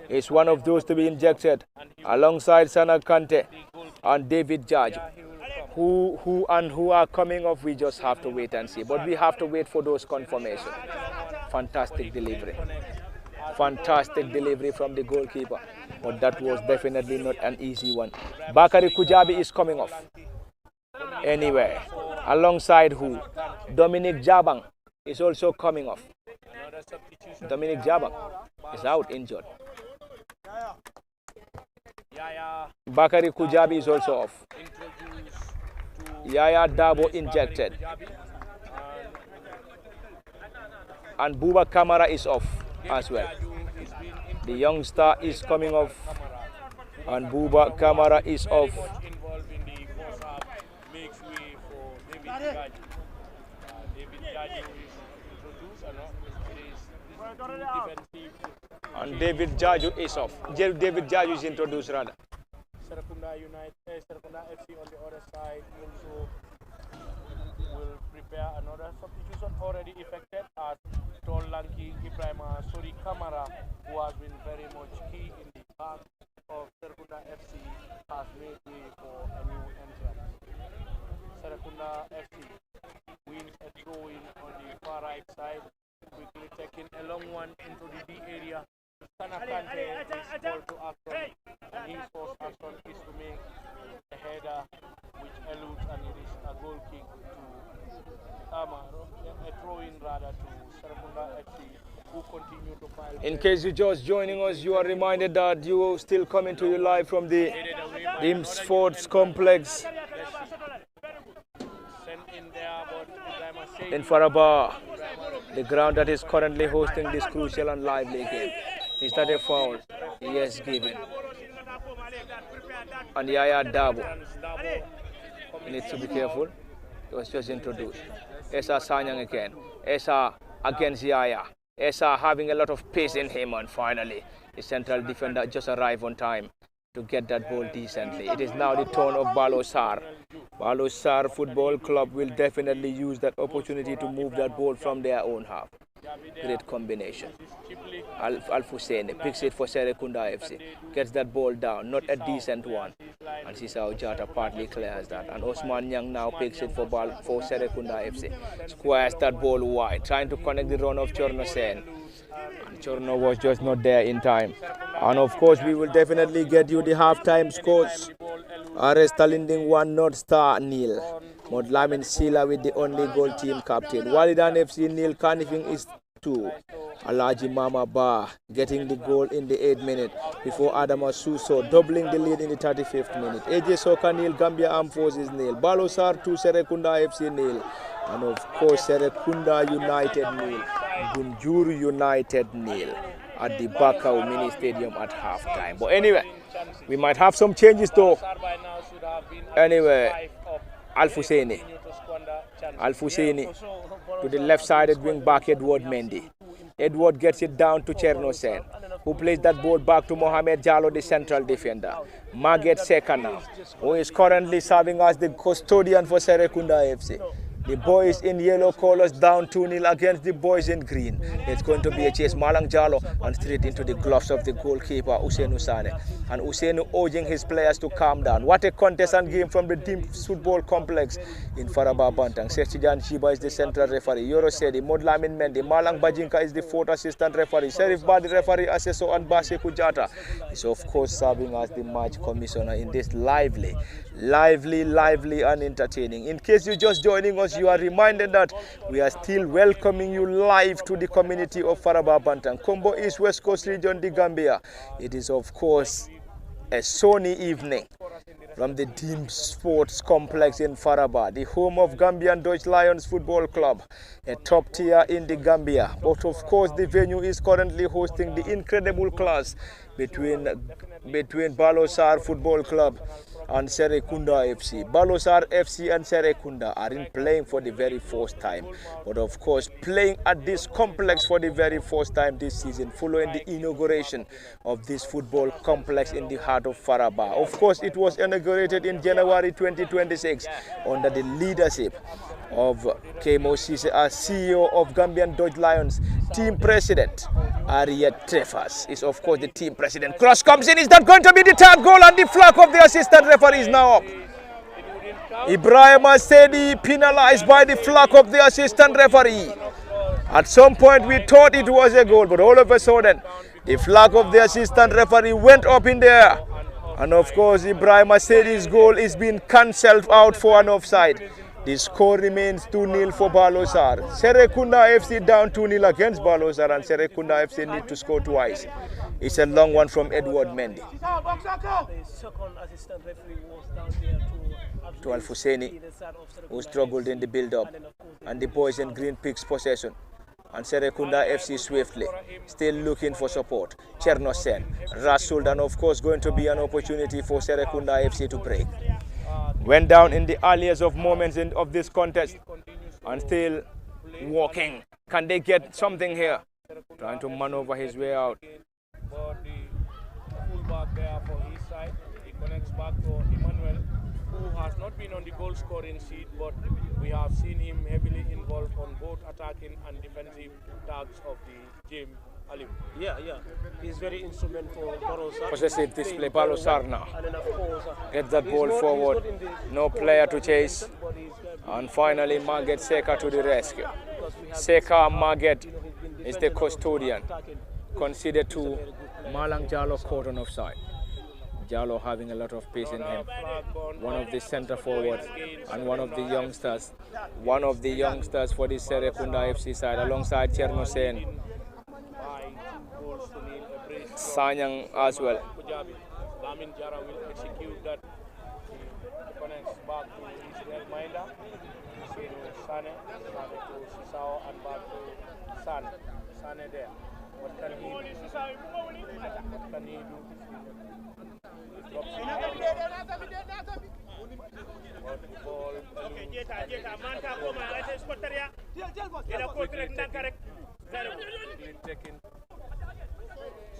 is one of those to be injected alongside Serrekunda and David Jaju. Who are coming off, we just have to wait and see. But we have to wait for those confirmations. Fantastic delivery. Fantastic delivery from the goalkeeper. But that was definitely not an easy one. Bakari Kujabi is coming off. Anyway, alongside who? Dominic Jabang is also coming off. Dominic Jabang is out injured. Bakari Kujabi is also off. Yaya Dabo injected. And Buba Kamara is off as well. The youngster is coming off. And Buba Kamara is off. And David Jaju is off. David Jaju is introduced rather. Serrekunda FC on the other side also will prepare another substitution already effected as tall lanky Ibrahim Asori Kamara, who has been very much key in the path of Serrekunda FC, has made way for a new entrance. Serrekunda FC wins a throw-in on the far right side, quickly taking a long one into the D area. Serrekunda is called to action, and his first action is to make a header which eludes, and it is a goal kick to a throw-in rather to Serrekunda FC, who continue to pile. In case you're just joining us, you are reminded that you are still coming to you live from the DIM Sports Complex in Faraba, the ground that is currently hosting this crucial and lively game. Is that a foul? Yes, given. And Yaya Dabo needs to be careful. It was just introduced. Esa Sanyang again. Esa against Yaya. Esa having a lot of pace in him, and finally the central defender just arrived on time to get that ball decently. It is now the turn of Baalor Sarr. Baalor Sarr Football Club will definitely use that opportunity to move that ball from their own half. Great combination. Al-Husseini picks it for Serrekunda FC. Gets that ball down, not a decent one. And Sisao Jata partly clears that. And Osman Nyang now picks it for Serrekunda FC. Squares that ball wide, trying to connect the run of Chorno Sen. And Chorno was just not there in time. And of course, we will definitely get you the halftime scores. RS Talinding 1, North Star nil. Modlamin Sila with the only goal team captain. Walidan FC nil, Kanifing is 2. Alaji Mama Ba getting the goal in the 8th minute before Adama Suso doubling the lead in the 35th minute. AJ Soka nil, Gambia Armed Forces nil. Balosar 2, Serrekunda FC nil. And of course, Serrekunda United nil. Gunjuru United nil at the Bakau Mini Stadium at halftime. But anyway, we might have some changes though. Anyway, Al-Husseini to the left-sided wing back, Edward Mendy. Edward gets it down to Cherno Sen, who plays that ball back to Mohamed Jallo, the central defender. Marget Seka now, who is currently serving as the custodian for Serrekunda FC. The boys in yellow colors down 2-0 against the boys in green. It's going to be a chase. Malang Jallo and straight into the gloves of the goalkeeper, Usainu Sane. And Usainu urging his players to calm down. What a contest and game from the team football complex in Faraba Bantang. Sechijan Shiba is the central referee. Yoro Sedi, Modlamin Mendy, Malang Bajinka is the 4th assistant referee. Serif Badi referee, Aseso and Base Kujata is of course serving as the match commissioner in this lively and entertaining. In case you're just joining us, you are reminded that we are still welcoming you live to the community of Faraba Bantang, Kombo East West Coast Region, the Gambia. It is of course a sunny evening from the Team Sports Complex in Faraba, the home of Gambian Dutch Lions Football Club, a top tier in the Gambia. But of course, the venue is currently hosting the incredible clash between Baalor Sarr Football Club and Serrekunda FC. Balosar FC and Serrekunda are in playing for the very first time. But of course, playing at this complex for the very first time this season, following the inauguration of this football complex in the heart of Faraba. Of course, it was inaugurated in January 2026 under the leadership of Kemo Sise as CEO of Gambian Dodge Lions. Team president Ariet Trefas is of course the team president. Cross comes in. Is that going to be the 3rd goal? And the flag of the assistant referee is now up. Ibrahim Asedi penalized by the flag of the assistant referee. At some point we thought it was a goal, but all of a sudden the flag of the assistant referee went up in the air. And of course Ibrahim Asedi's goal is being cancelled out for an offside. The score remains 2-0 for Balosar. Serrekunda FC down 2-0 against Balosar, and Serrekunda FC need to score twice. It's a long one from Edward Mendy. The second assistant referee was down there to Al-Husseini, who struggled in the build-up. And the boys in green picks possession. And Serrekunda FC swiftly, still looking for support. Cherno Sen, Rasul, and of course going to be an opportunity for Serrekunda FC to break. Went down in the earliest of moments of this contest and still walking. Can they get something here? Trying to maneuver his way out. But the fullback there for his side, he connects back to Emmanuel, who has not been on the goal scoring sheet, but we have seen him heavily involved on both attacking and defensive tags of the game. Yeah. He's very instrumental for Balosar. Possessive display, Balosar now. Get that ball forward. No player to chase. And finally, Marget Seka to the rescue. Seka Marget is the custodian. Considered to Malang Jallo caught on offside. Jallo having a lot of pace in him. One of the centre forwards and one of the youngsters. One of the youngsters for the Serrekunda FC side alongside Cherno Sen. Sanyang as well. Lamin Jara will execute that. He connects back to Israel Maida. Sane to Sisao and back to Sane there. What can he do? What can he do? He drops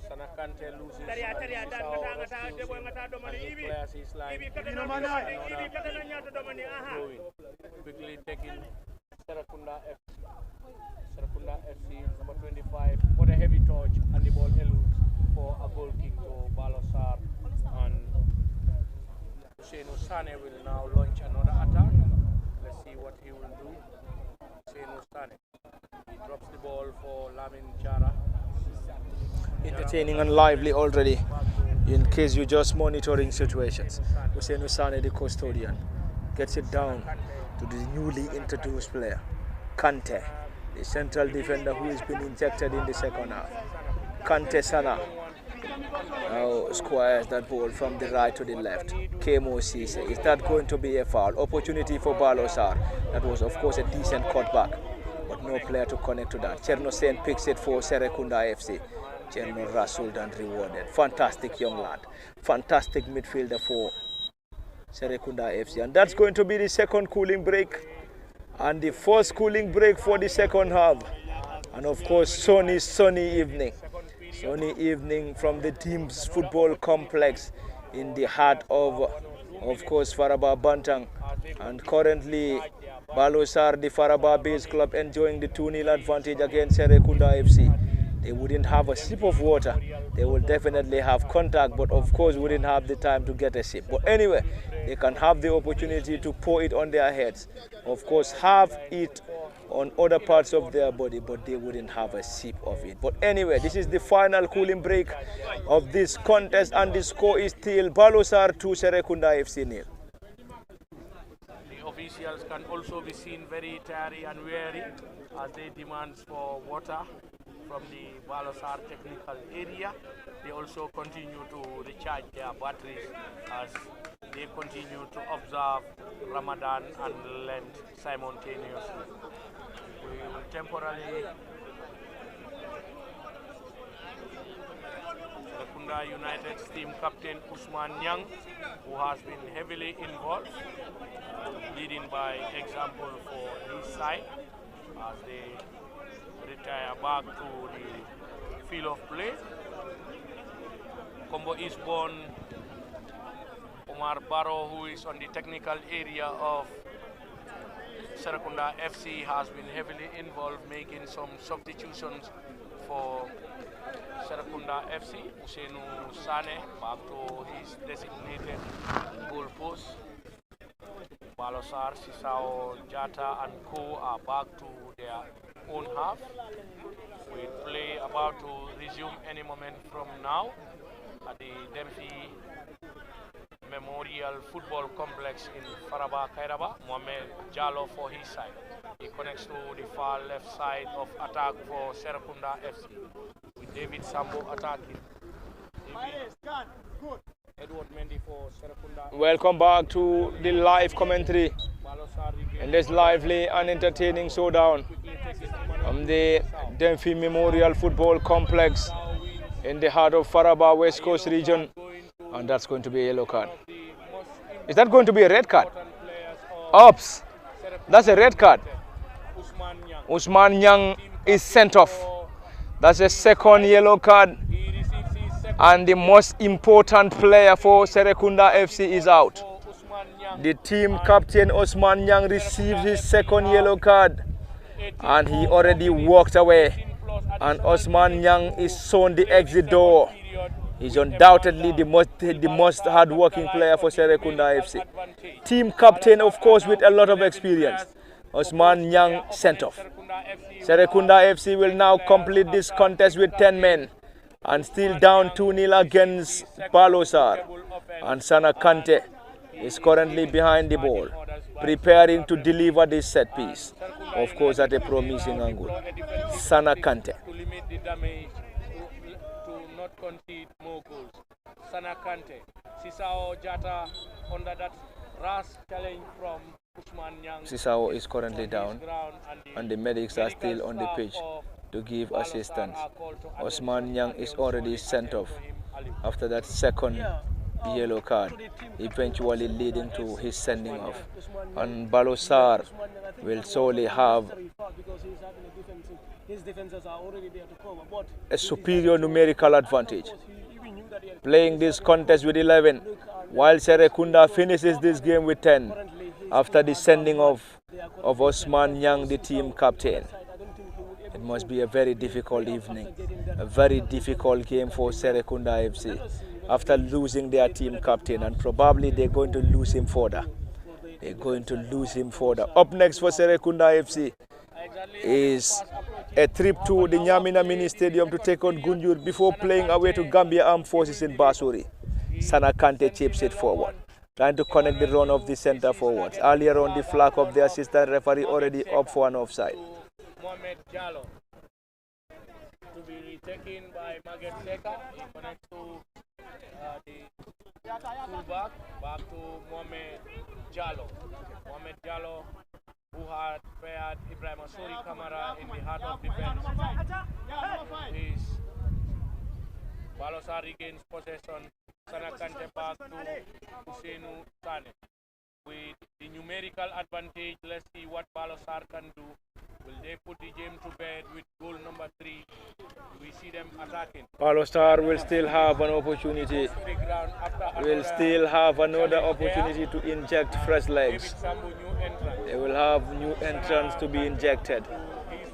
Sanakante loses. Quickly taking Serrekunda FC. Serrekunda FC, number 25, for the heavy touch, and the ball eludes for a goal kick to Baalor Sarr. And Sane will now launch another attack. Let's see what he will do. Sane. He drops the ball for Lamin Jara. Entertaining and lively already, in case you're just monitoring situations. Hussein Sane, the custodian, gets it down to the newly introduced player, Kante, the central defender who has been injected in the second half. Kante Sana now squares that ball from the right to the left. Kemo Cisse. Is that going to be a foul? Opportunity for Balosar. That was, of course, a decent cutback, but no player to connect to that. Cherno Sen picks it for Serrekunda FC. Cherno Rasul and rewarded. Fantastic young lad. Fantastic midfielder for Serrekunda FC. And that's going to be the second cooling break and the first cooling break for the second half. And of course, sunny evening. Sunny evening from the team's football complex in the heart of course, Faraba Bantang. And currently, Balosar, the Faraba-based club, enjoying the 2-0 advantage against Serrekunda FC. They wouldn't have a sip of water. They will definitely have contact, but of course wouldn't have the time to get a sip. But anyway, they can have the opportunity to pour it on their heads. Of course, have it on other parts of their body, but they wouldn't have a sip of it. But anyway, this is the final cooling break of this contest, and the score is still Balosar 2, Serrekunda FC 0. The officials can also be seen very tired and weary as they demand for water from the Balosar technical area. They also continue to recharge their batteries as they continue to observe Ramadan and Lent simultaneously. We will temporarily Serrekunda United's team captain Usman Nyang, who has been heavily involved, leading by example for his side as they retire back to the field of play. Combo Eastbourne, Omar Barrow, who is on the technical area of Serrekunda FC, has been heavily involved, making some substitutions for Serrekunda FC. Usainu Sane back to his designated goal post. Balosar, Sisao, Jata and Co are back to their own half. With play about to resume any moment from now at the Demfi Memorial Football Complex in Faraba, Kairaba. Mohamed Jallo for his side. He connects to the far left side of attack for Serrekunda FC with David Sambo attacking. Edward Mendy for Serrekunda. Welcome back to the live commentary in this lively and entertaining showdown from the Demfi Memorial Football Complex in the heart of Faraba, West Coast region. And that's going to be a yellow card. Is that going to be a red card? Oops, that's a red card. Usman Nyang is sent off. That's a second yellow card. And the most important player for Serrekunda FC is out. The team captain Usman Nyang received his second yellow card and he already walked away. And Usman Nyang is shown the exit door. He's undoubtedly the most hard-working player for Serrekunda FC. Team captain, of course, with a lot of experience. Usman Nyang sent off. Serrekunda FC will now complete this contest with 10 men and still down 2-0 against Balosar. And Sana Kante is currently behind the ball, preparing to deliver this set piece. Of course, at a promising angle. Sana Kante. Not concede more goals. Sana Kante, Sisao Jata under that rash challenge from Usman Nyang. Sisao is currently down and the medics are still on the pitch to give assistance. Usman Nyang is already sent off after that second yellow card, eventually leading to his sending off. And Balosar will solely have his defenders are already there to cover, but a superior numerical advantage. Playing this contest with 11, while Serrekunda finishes this game with 10 after the sending of of Osman Young, the team captain. It must be a very difficult evening, a very difficult game for Serrekunda FC after losing their team captain, and probably they're going to lose him further. They're going to lose him further. Up next for Serrekunda FC is a trip to the Nyamina Mini Stadium to take on Gunjur before playing away to Gambia Armed Forces in Basuri. Sana Kante chips it forward, trying to connect the run of the center forwards. Earlier on, the flag of the assistant referee already up for an offside. Mohamed Jallo to be retaken by Maget Seka. He connects to the fullback, back to Mohamed Jallo. Mohamed Jallo, who had paired Ibrahim Asuri Kamara in the heart of defense. Is Balosar regains possession. Sana Kante back to Husseinu Sane. With the numerical advantage, let's see what Balosar can do. Will they put the game to bed with goal number 3? We see them attacking. Balosar will still have an opportunity. Will still have another opportunity to inject fresh legs. They will have new entrants to be injected.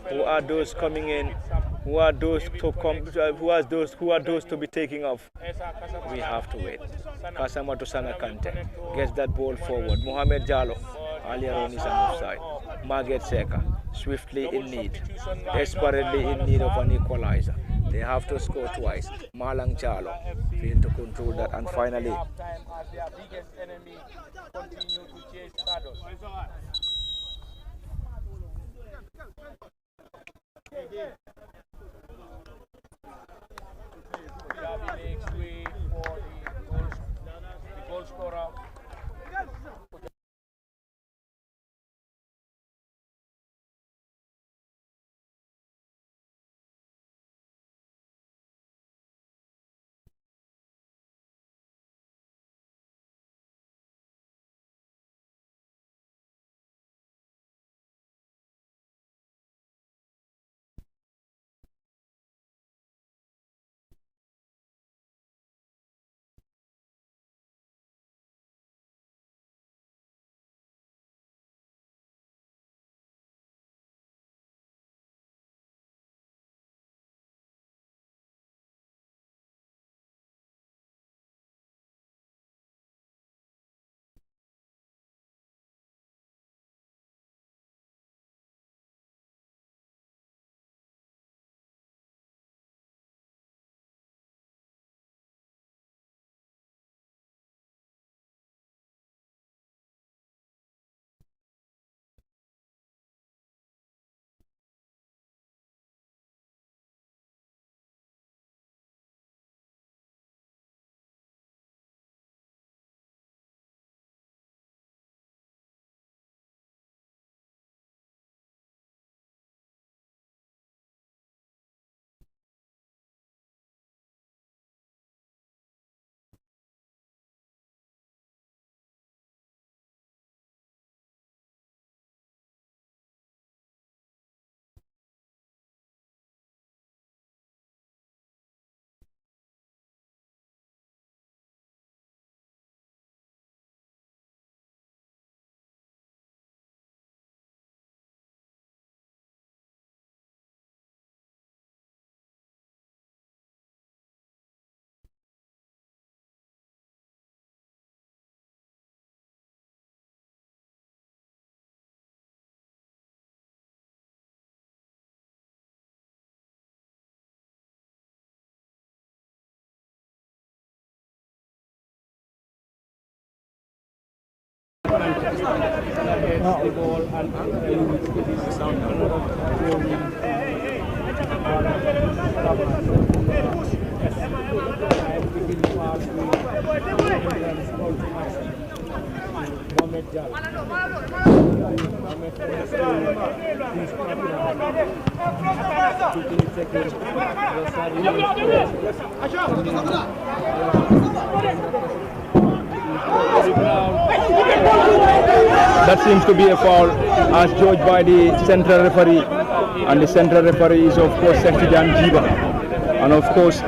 Who are those coming in? Who are those to come? Who are those to be taking off? We have to wait. Kasama to Sana Kante gets that ball forward. Mohamed Jallo, earlier on is an offside. Maget Seka, swiftly in need, desperately in need of an equalizer. They have to score twice. Malang Jallo failed to control that, and finally their biggest enemy continue to chase shadows. Gabi makes way for the goal scorer. The ball and that seems to be a foul as judged by the central referee, and the central referee is of course Sektijan Jiba, and of course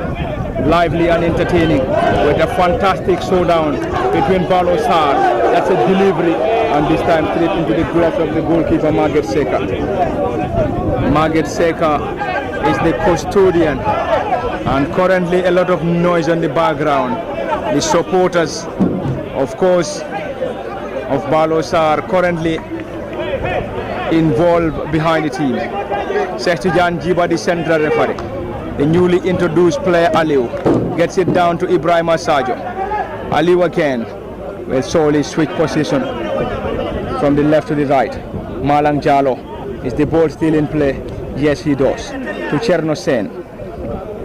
lively and entertaining with a fantastic showdown between Baalor Sarr That's a delivery, and this time straight into the grasp of the goalkeeper, Margaret Seka. Margaret Seka is the custodian, and currently a lot of noise on the background. The supporters, of course, of Balosar currently involved behind the team. Sektijan Jiba, the central referee. The newly introduced player Aliu gets it down to Ibrahim Sajo. Aliu again will solely switch position from the left to the right. Malang Jalo, is the ball still in play? Yes, he does. To Cherno Sen,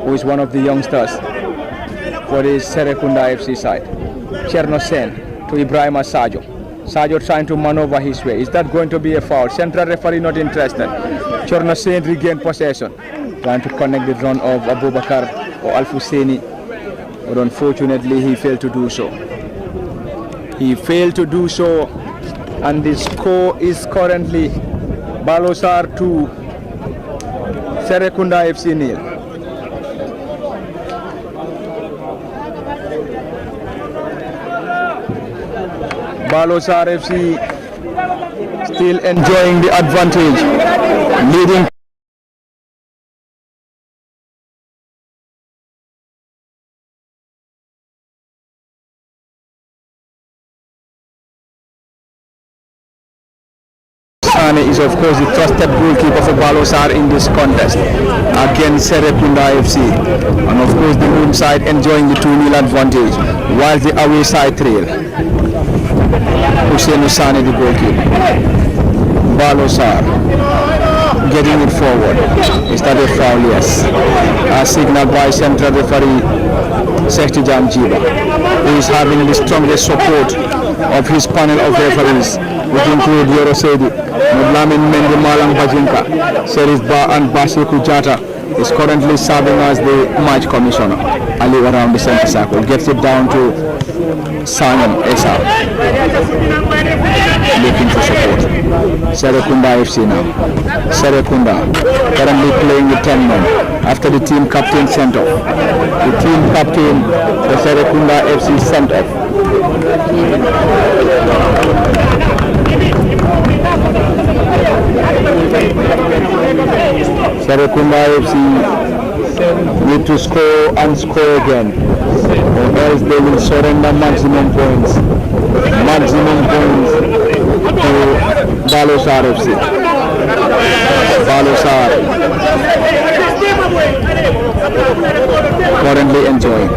who is one of the youngsters for the Serrekunda FC side. Cherno Sen to Ibrahim Sajo. Sajo trying to maneuver his way. Is that going to be a foul? Central referee not interested. Cherno Sen regained possession, trying to connect the run of Abubakar or Al-Husseini, but unfortunately he failed to do so. He failed to do so, and the score is currently Balosar 2, Serrekunda FC 0. Balosar FC still enjoying the advantage, leading. Is of course the trusted goalkeeper for Balosar in this contest against Serrekunda FC, and of course the home side enjoying the 2-0 advantage while the away side trail. Hussein Usani the goalkeeper. Balosar getting it forward. Is that a foul? Yes. As signaled by central referee Sektijan Jiba, who is having the strongest support of his panel of referees, which include Yoro Sedi, Mudlamin Mendy Malang Bajinka, Serif Ba and Basiku Jata is currently serving as the match commissioner. Ali around the center circle gets it down to Sanam Esa, looking for support. Serrekunda FC now. Serrekunda currently playing with 10 men after the team captain sent off. The team captain for Serrekunda FC sent off. Serrekunda FC need to score and score again, or else they will surrender maximum points to Balosar FC. Balosar currently enjoying,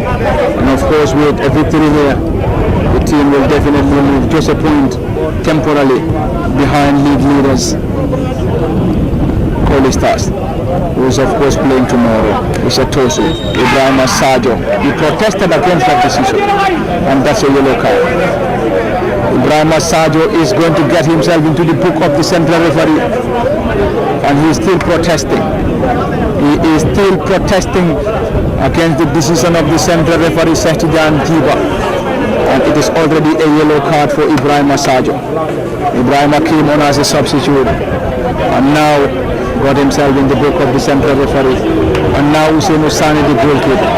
and of course with a victory here, the team will definitely move just a point temporarily behind league leaders Holy Stars, who is of course playing tomorrow. It's a Tosu, Ibrahim Sajo. He protested against that decision, and that's a yellow card. Ibrahim Sajo is going to get himself into the book of the central referee, and he is still protesting. He is still protesting against the decision of the central referee Sektijan Jiba, and it is already a yellow card for Ibrahim Sajo. Ibrahim came on as a substitute, and now got himself in the book of the central referee, and now Hussein Usani the goalkeeper.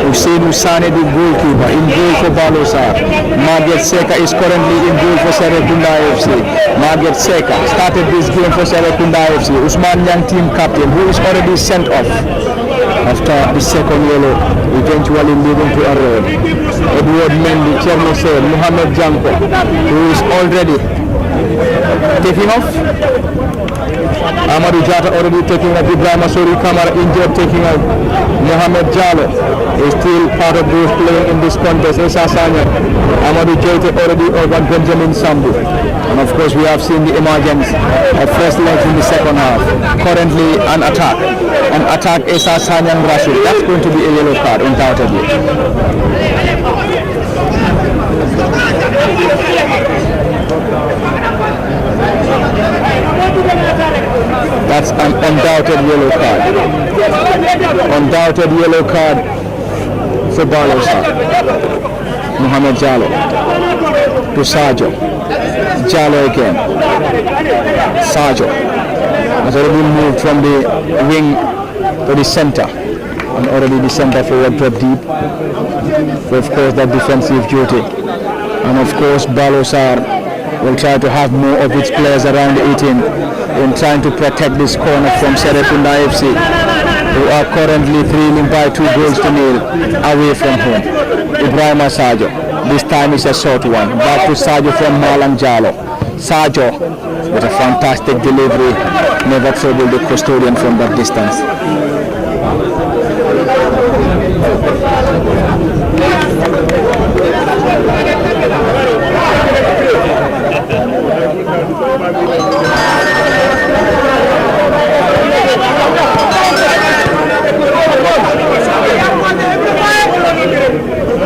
Hussein Usani the goalkeeper in goal for Balosar. Margaret Seka is currently in goal for Serrekunda FC. Margaret Seka started this game for Serrekunda FC. Usman Yang team captain, who is already sent off after the second yellow, eventually leading to a red. Edward Mendy, Cherno Sen, Mohamed Janko, who is already taking off. Amadou Jata already taking up. Ibrahim Sori Kamara injured, taking out. Mohamed Jalo is still part of those playing in this contest. Esa Sanya, Amadou Jata already over Benjamin Sambu. And of course we have seen the emergence of first legs in the second half. Currently an attack Esa Sanya and Rasul. That's going to be a yellow card undoubtedly. That's an undoubted yellow card. Undoubted yellow card for Balosar. Mohamed Jalo to Sajo. Jalo again. Sajo has already moved from the wing to the center, and already the center forward dropped deep. So of course that defensive duty And of course, Balosar will try to have more of its players around 18 in trying to protect this corner from Serrekunda FC, who are currently trailing by 2 goals to nil away from home. Ibrahim Sajo, this time is a short one. Back to Sajo from Malang Jalo. Sajo with a fantastic delivery, never troubled the custodian from that distance.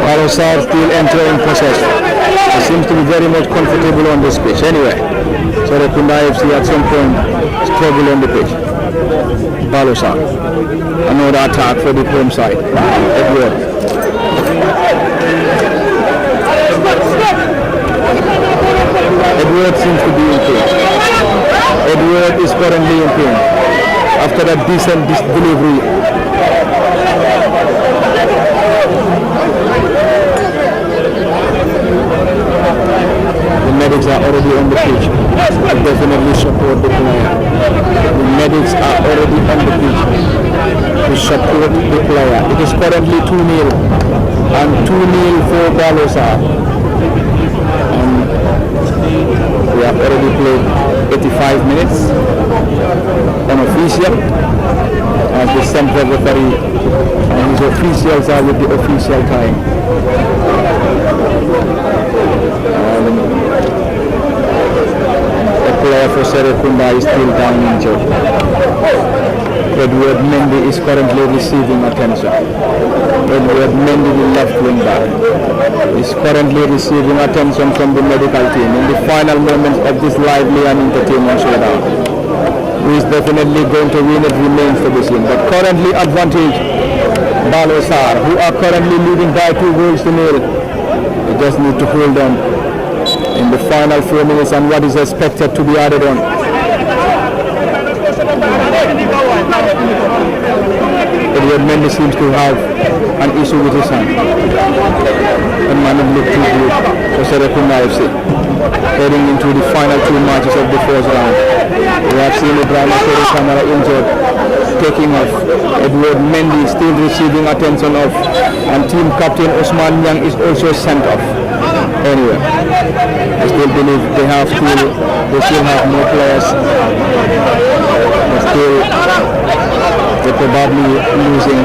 Balosar still entering possession. He seems to be very much comfortable on this pitch. Anyway, Serrekunda FC at some point struggle on the pitch. Balosar, another attack for the home side. Edward. Edward seems to be in pain. Edward is currently in pain after a decent delivery. The medics are already on the pitch to definitely support the player. The medics are already on the pitch to support the player. It is currently 2-0 and 2-0 for Balosar. And we have already played 85 minutes unofficial as the central referee and his officials are with the official time. The player for Serrekunda is still down injured. Edward Mendy is currently receiving attention. Edward Mendy, the left wing back, is currently receiving attention from the medical team in the final moments of this lively and entertaining showdown. Who is definitely going to win, it remains to be seen. But currently advantage Baalor Sarr, who are currently leading by 2 goals to nil. They just need to hold on in the final 4 minutes and what is expected to be added on. Edward Mendy seems to have an issue with his hand. And man look too good for Serrekunda FC. Heading into the final 2 matches of the first round. We have seen Ibrahim Sarr injured, taking off. Edward Mendy still receiving attention of, and team captain Osman Yang is also sent off. Anyway, I still believe they still have more players. But still, they're probably losing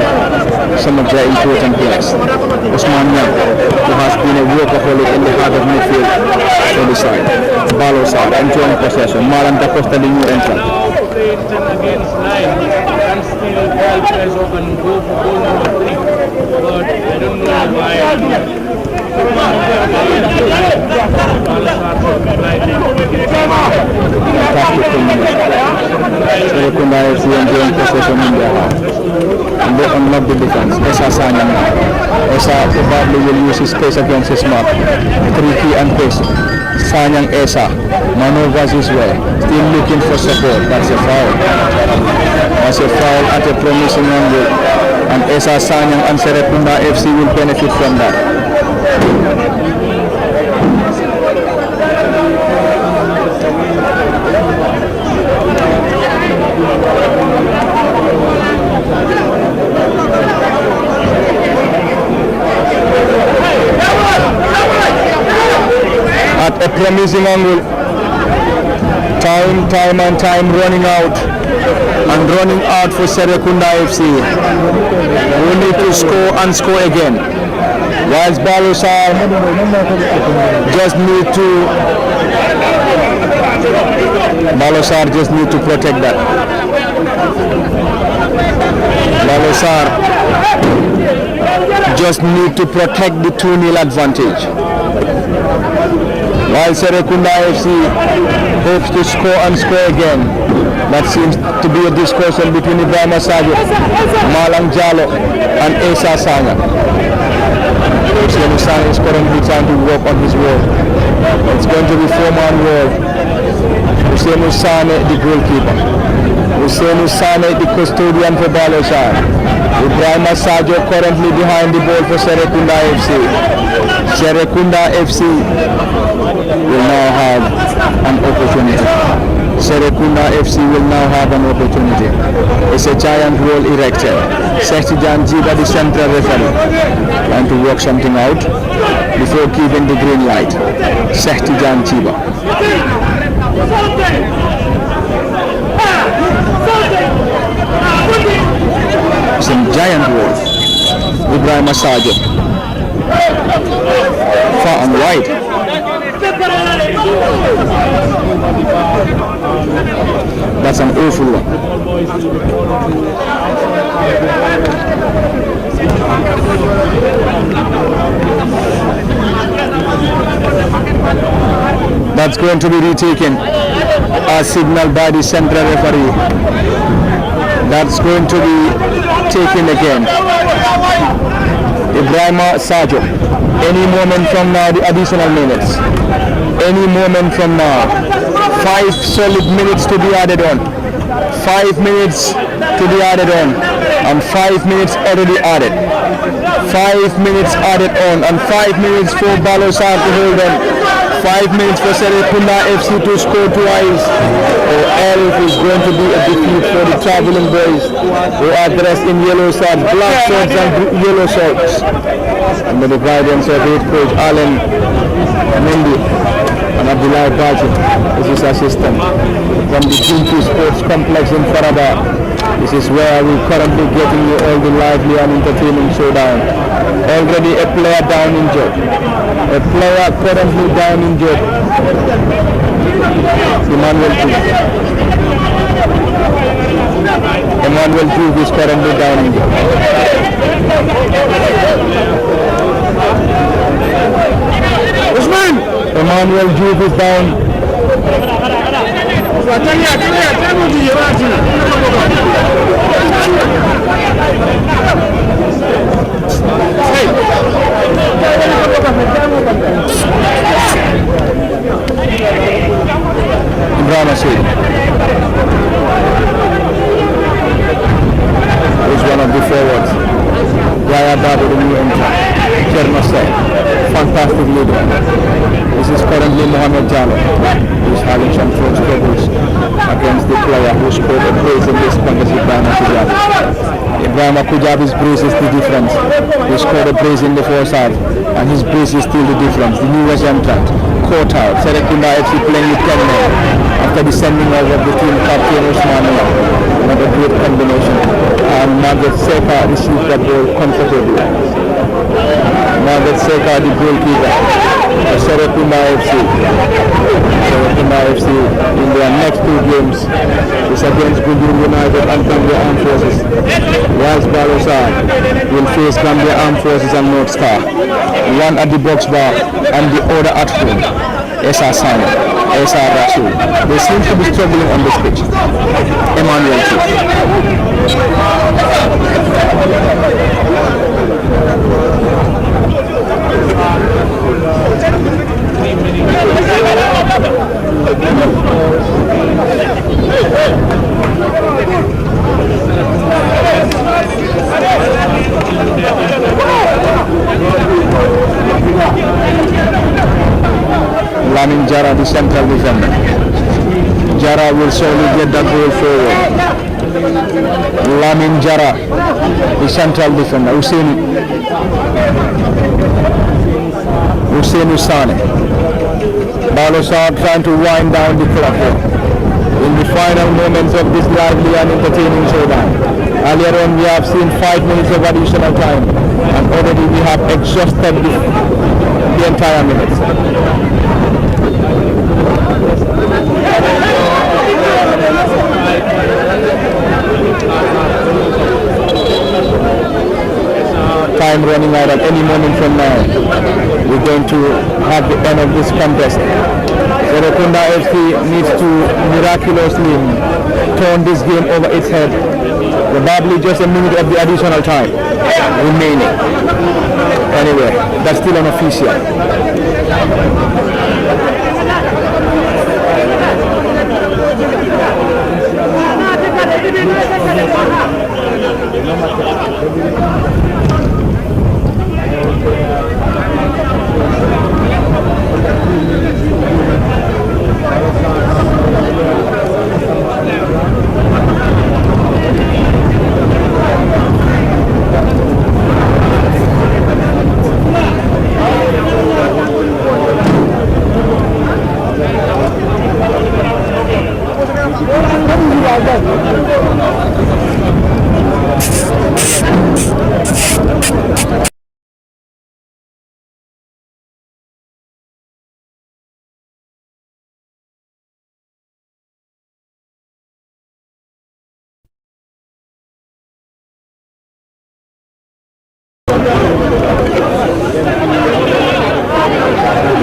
some of their important players. Osman Yang, who has been a workaholic in the heart of midfield on the side. Baalor Sarr enjoying possession. Maran Da Costa, the new entrant. Against 9 and still ball press up and go for goal number 3. But I don't know why. Serrekunda FC enjoying possession in their half. And they unlock the defense. Esa Sanya. Esa probably will use his pace against his mark. 3P and pace. Sanyang Esa maneuvers his way. Still looking for support. That's a foul. That's a foul at a promising angle. And Esa Sanyang and Serrekunda FC will benefit from that. At a promising angle, time running out and running out for Serrekunda FC. We need to score and score again. Whilst Balosar just need to protect that. Balosar just need to protect the 2-0 advantage. While Serrekunda FC hopes to score and score again. That seems to be a discussion between Ibrahim Sajo, Malang Jalo and Esa Sanya. Sanya is currently trying to work on his wall. It's going to be 4-man wall. Hussein Sane, the goalkeeper. Hussein Sane, the custodian for Balosar. Ibrahima Sajo currently behind the ball for Serrekunda FC. Serrekunda FC will now have an opportunity. Serrekunda FC will now have an opportunity. It's a giant wall erected. Sektijan Jiba, the central referee, trying to work something out before giving the green light. Sektijan Jiba. Some giant wall. Ibrahim Sajo. Far and wide. That's an awful one. That's going to be retaken as signaled by the central referee. That's going to be taken again. Ibrahima Sajo. Any moment from now, the additional minutes. Any moment from now. 5 solid minutes to be added on. 5 minutes to be added on. And 5 minutes already added. 5 minutes added on. And 5 minutes for Balosar to hold on. 5 minutes for Serrekunda FC to score twice, or else is going to be a defeat for the traveling boys who are dressed in yellow shorts, black shorts and yellow shorts. Under the guidance of head coach Alan Mendy and Abdullah Baji is his assistant from the GFF Sports Complex in Faraba. This is where we're currently getting you all the lively and entertaining showdown. Already a player down injured. A player currently down injured. Emmanuel Juve is currently down injured. Usman! Emmanuel Juve is down. Ibrahima Sajo is one of the forwards. Yaya Babu, the new entry. Chernosai, fantastic leader. This is currently Mohamed Jallo, who is having some phone struggles against the player who scored a brace in this contest, Ibrahima Kujab. Ibrahima Kujab's brace is the difference. He scored a brace in the first half, and his brace is still the difference. The newest entrant, caught out. Serrekunda FC playing with 10 men after the sending out of the team captain Usman. Another great combination. And Margaret Seka received the ball comfortably. Margaret Seka, the goalkeeper for Serrekunda FC. Serrekunda FC in their next 2 games is against Gundun United and Gambia Armed Forces. Whilst Balosar will face Gambia Armed Forces and North Star. One at the box bar and the other at home. Esa Sani, Esa Rasul. They seem to be struggling on this pitch. Emmanuel Lamin Jara, the central defender. Jara will surely get that ball forward. Lamin Jara, the central defender. Hussein Usane. Balosar trying to wind down the clock here in the final moments of this lively and entertaining showdown. Earlier on we have seen 5 minutes of additional time, and already we have exhausted the entire minutes. Time running out at any moment from now. We're going to have the end of this contest. Serrekunda FC needs to miraculously turn this game over its head. Probably just a minute of the additional time remaining. Anyway, that's still unofficial.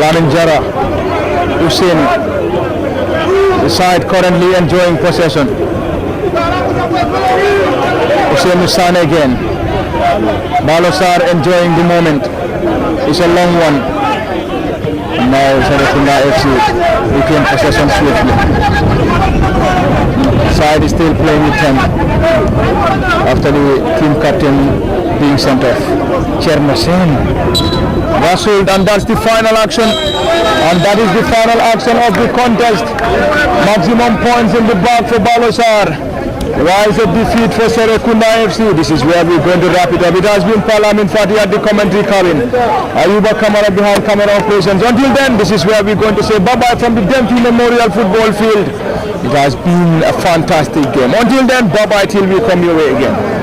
Lamin Jara, Hussein, the side currently enjoying possession. Hussein Sane again. Balosar enjoying the moment. It's a long one. And now Serrekunda FC retain possession swiftly. Side is still playing with 10 after the team captain being sent off. Chernosen. Rasold, and that's the final action. And that is the final action of the contest. Maximum points in the bag for Balosar. Rise of defeat for Serrekunda FC. This is where we're going to wrap it up. It has been Palamin Fati at the commentary cabin. Ayuba Kamara behind camera operations. Until then, this is where we're going to say bye-bye from the Dempsey Memorial Football Field. It has been a fantastic game. Until then, bye-bye till we come your way again.